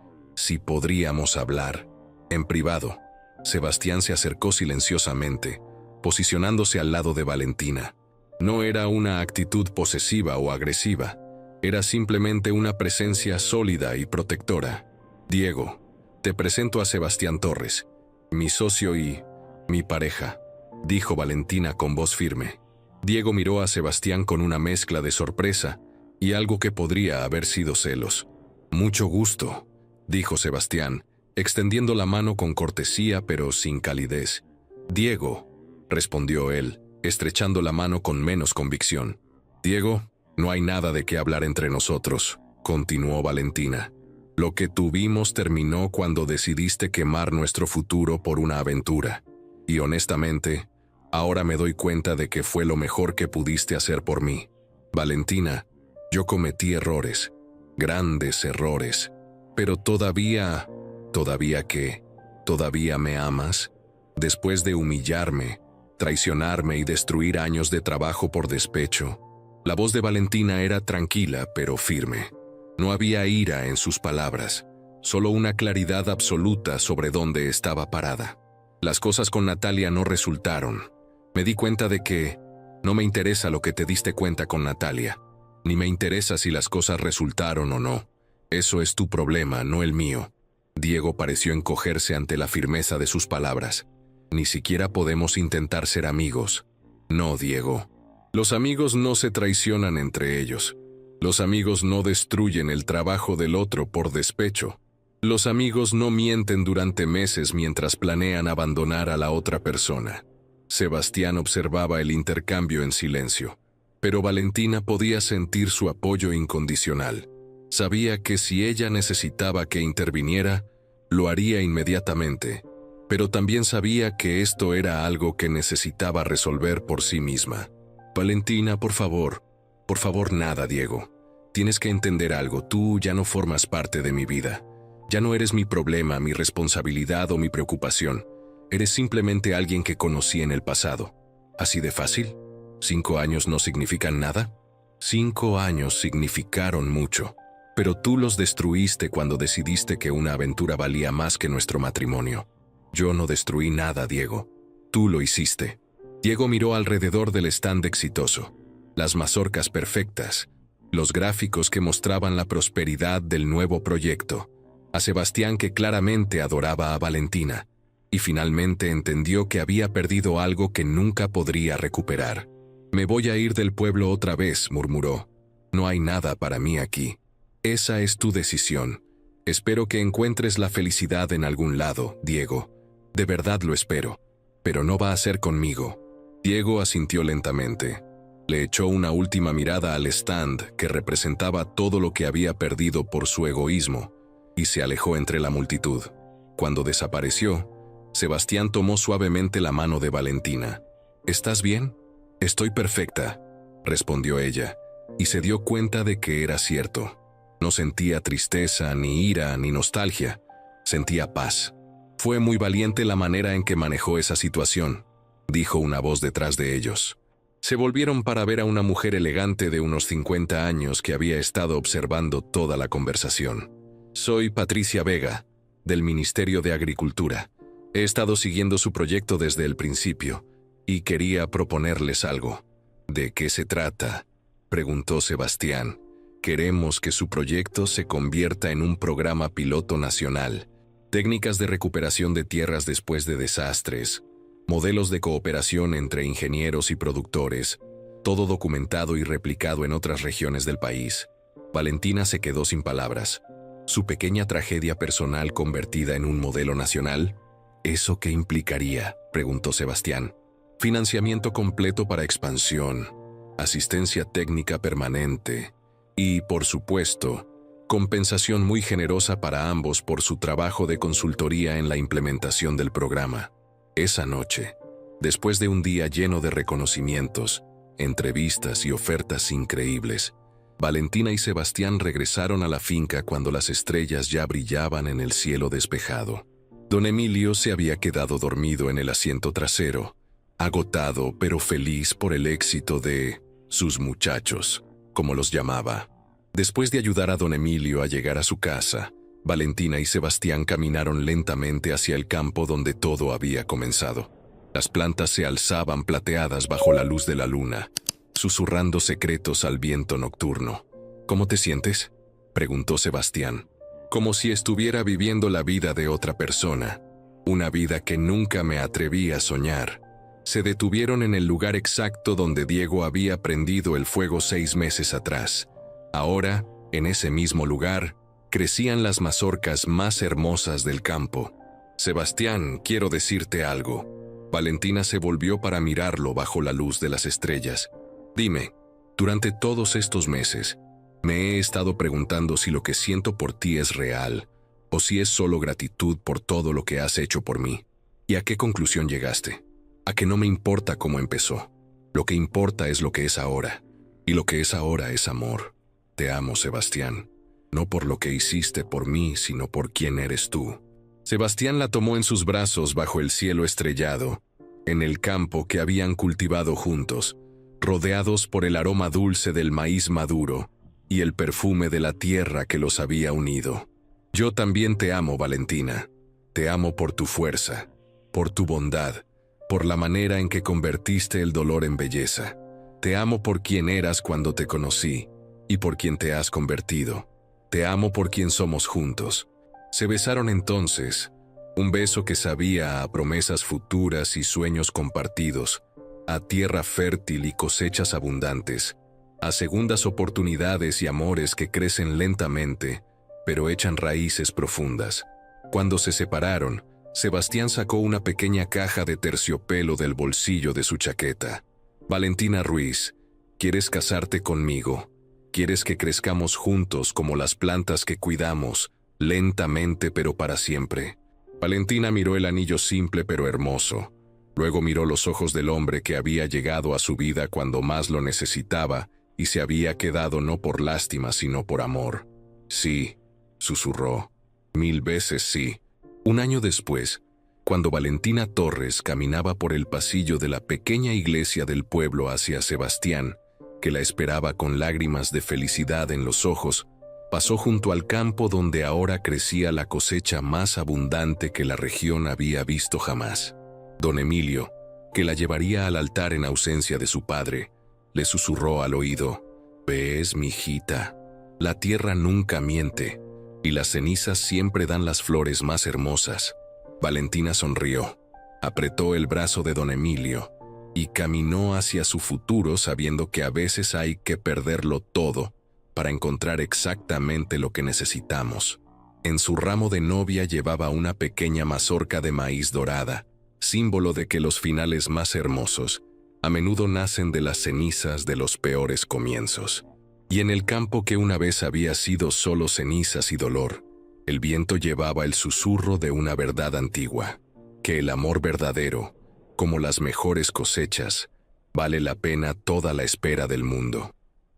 podríamos hablar en privado». Sebastián se acercó silenciosamente, posicionándose al lado de Valentina. No era una actitud posesiva o agresiva, era simplemente una presencia sólida y protectora. «Diego, te presento a Sebastián Torres, mi socio y mi pareja», dijo Valentina con voz firme. Diego miró a Sebastián con una mezcla de sorpresa y algo que podría haber sido celos. «Mucho gusto», dijo Sebastián, extendiendo la mano con cortesía pero sin calidez. «Diego», respondió él, estrechando la mano con menos convicción. «Diego, no hay nada de qué hablar entre nosotros», continuó Valentina. «Lo que tuvimos terminó cuando decidiste quemar nuestro futuro por una aventura. Y honestamente, ahora me doy cuenta de que fue lo mejor que pudiste hacer por mí. Valentina, yo cometí errores, grandes errores, pero ¿todavía me amas? Después de humillarme, traicionarme y destruir años de trabajo por despecho». La voz de Valentina era tranquila pero firme. No había ira en sus palabras, solo una claridad absoluta sobre dónde estaba parada. «Las cosas con Natalia no resultaron. Me di cuenta de que no me interesa lo que te diste cuenta con Natalia, ni me interesa si las cosas resultaron o no. Eso es tu problema, no el mío». Diego pareció encogerse ante la firmeza de sus palabras. «Ni siquiera podemos intentar ser amigos». «No, Diego. Los amigos no se traicionan entre ellos. Los amigos no destruyen el trabajo del otro por despecho. Los amigos no mienten durante meses mientras planean abandonar a la otra persona». Sebastián observaba el intercambio en silencio, pero Valentina podía sentir su apoyo incondicional. Sabía que si ella necesitaba que interviniera, lo haría inmediatamente, pero también sabía que esto era algo que necesitaba resolver por sí misma. «Valentina, por favor nada, Diego. Tienes que entender algo, tú ya no formas parte de mi vida. Ya no eres mi problema, mi responsabilidad o mi preocupación. Eres simplemente alguien que conocí en el pasado. ¿Así de fácil? ¿5 años no significan nada?» 5 años significaron mucho, pero tú los destruiste cuando decidiste que una aventura valía más que nuestro matrimonio. Yo no destruí nada, Diego. Tú lo hiciste. Diego miró alrededor del stand exitoso, las mazorcas perfectas, los gráficos que mostraban la prosperidad del nuevo proyecto, a Sebastián que claramente adoraba a Valentina, y finalmente entendió que había perdido algo que nunca podría recuperar. «Me voy a ir del pueblo otra vez», murmuró. «No hay nada para mí aquí. Esa es tu decisión. Espero que encuentres la felicidad en algún lado, Diego. De verdad lo espero. Pero no va a ser conmigo. Diego asintió lentamente. Le echó una última mirada al stand que representaba todo lo que había perdido por su egoísmo y se alejó entre la multitud. Cuando desapareció, Sebastián tomó suavemente la mano de Valentina. ¿Estás bien? Estoy perfecta, respondió ella, y se dio cuenta de que era cierto. No sentía tristeza, ni ira, ni nostalgia. Sentía paz. Fue muy valiente la manera en que manejó esa situación, dijo una voz detrás de ellos. Se volvieron para ver a una mujer elegante de unos 50 años que había estado observando toda la conversación. Soy Patricia Vega, del Ministerio de Agricultura. He estado siguiendo su proyecto desde el principio y quería proponerles algo. ¿De qué se trata?, preguntó Sebastián. Queremos que su proyecto se convierta en un programa piloto nacional. Técnicas de recuperación de tierras después de desastres, modelos de cooperación entre ingenieros y productores, todo documentado y replicado en otras regiones del país. Valentina se quedó sin palabras. Su pequeña tragedia personal convertida en un modelo nacional. ¿Eso qué implicaría?, preguntó Sebastián. Financiamiento completo para expansión, asistencia técnica permanente y, por supuesto, compensación muy generosa para ambos por su trabajo de consultoría en la implementación del programa. Esa noche, después de un día lleno de reconocimientos, entrevistas y ofertas increíbles, Valentina y Sebastián regresaron a la finca cuando las estrellas ya brillaban en el cielo despejado. Don Emilio se había quedado dormido en el asiento trasero, agotado pero feliz por el éxito de sus muchachos, como los llamaba. Después de ayudar a don Emilio a llegar a su casa, Valentina y Sebastián caminaron lentamente hacia el campo donde todo había comenzado. Las plantas se alzaban plateadas bajo la luz de la luna, susurrando secretos al viento nocturno. ¿Cómo te sientes?, preguntó Sebastián. Como si estuviera viviendo la vida de otra persona, una vida que nunca me atreví a soñar. Se detuvieron en el lugar exacto donde Diego había prendido el fuego 6 meses atrás. Ahora, en ese mismo lugar, crecían las mazorcas más hermosas del campo. Sebastián, quiero decirte algo. Valentina se volvió para mirarlo bajo la luz de las estrellas. Dime, durante todos estos meses, me he estado preguntando si lo que siento por ti es real, o si es solo gratitud por todo lo que has hecho por mí. ¿Y a qué conclusión llegaste? A que no me importa cómo empezó. Lo que importa es lo que es ahora, y lo que es ahora es amor. Te amo, Sebastián, no por lo que hiciste por mí, sino por quién eres tú. Sebastián la tomó en sus brazos bajo el cielo estrellado, en el campo que habían cultivado juntos, rodeados por el aroma dulce del maíz maduro y el perfume de la tierra que los había unido. Yo también te amo, Valentina. Te amo por tu fuerza, por tu bondad, por la manera en que convertiste el dolor en belleza. Te amo por quien eras cuando te conocí y por quien te has convertido. Te amo por quien somos juntos. Se besaron entonces, un beso que sabía a promesas futuras y sueños compartidos, a tierra fértil y cosechas abundantes, a segundas oportunidades y amores que crecen lentamente, pero echan raíces profundas. Cuando se separaron, Sebastián sacó una pequeña caja de terciopelo del bolsillo de su chaqueta. Valentina Ruiz, ¿quieres casarte conmigo? ¿Quieres que crezcamos juntos como las plantas que cuidamos, lentamente pero para siempre? Valentina miró el anillo simple pero hermoso. Luego miró los ojos del hombre que había llegado a su vida cuando más lo necesitaba y se había quedado no por lástima sino por amor. Sí, susurró. 1000 veces sí. Un año después, cuando Valentina Torres caminaba por el pasillo de la pequeña iglesia del pueblo hacia Sebastián, que la esperaba con lágrimas de felicidad en los ojos, pasó junto al campo donde ahora crecía la cosecha más abundante que la región había visto jamás. Don Emilio, que la llevaría al altar en ausencia de su padre, le susurró al oído: «¿Ves, mijita? La tierra nunca miente, y las cenizas siempre dan las flores más hermosas». Valentina sonrió, apretó el brazo de don Emilio y caminó hacia su futuro sabiendo que a veces hay que perderlo todo para encontrar exactamente lo que necesitamos. En su ramo de novia llevaba una pequeña mazorca de maíz dorada, símbolo de que los finales más hermosos a menudo nacen de las cenizas de los peores comienzos. Y en el campo que una vez había sido solo cenizas y dolor, el viento llevaba el susurro de una verdad antigua, que el amor verdadero, como las mejores cosechas, vale la pena toda la espera del mundo.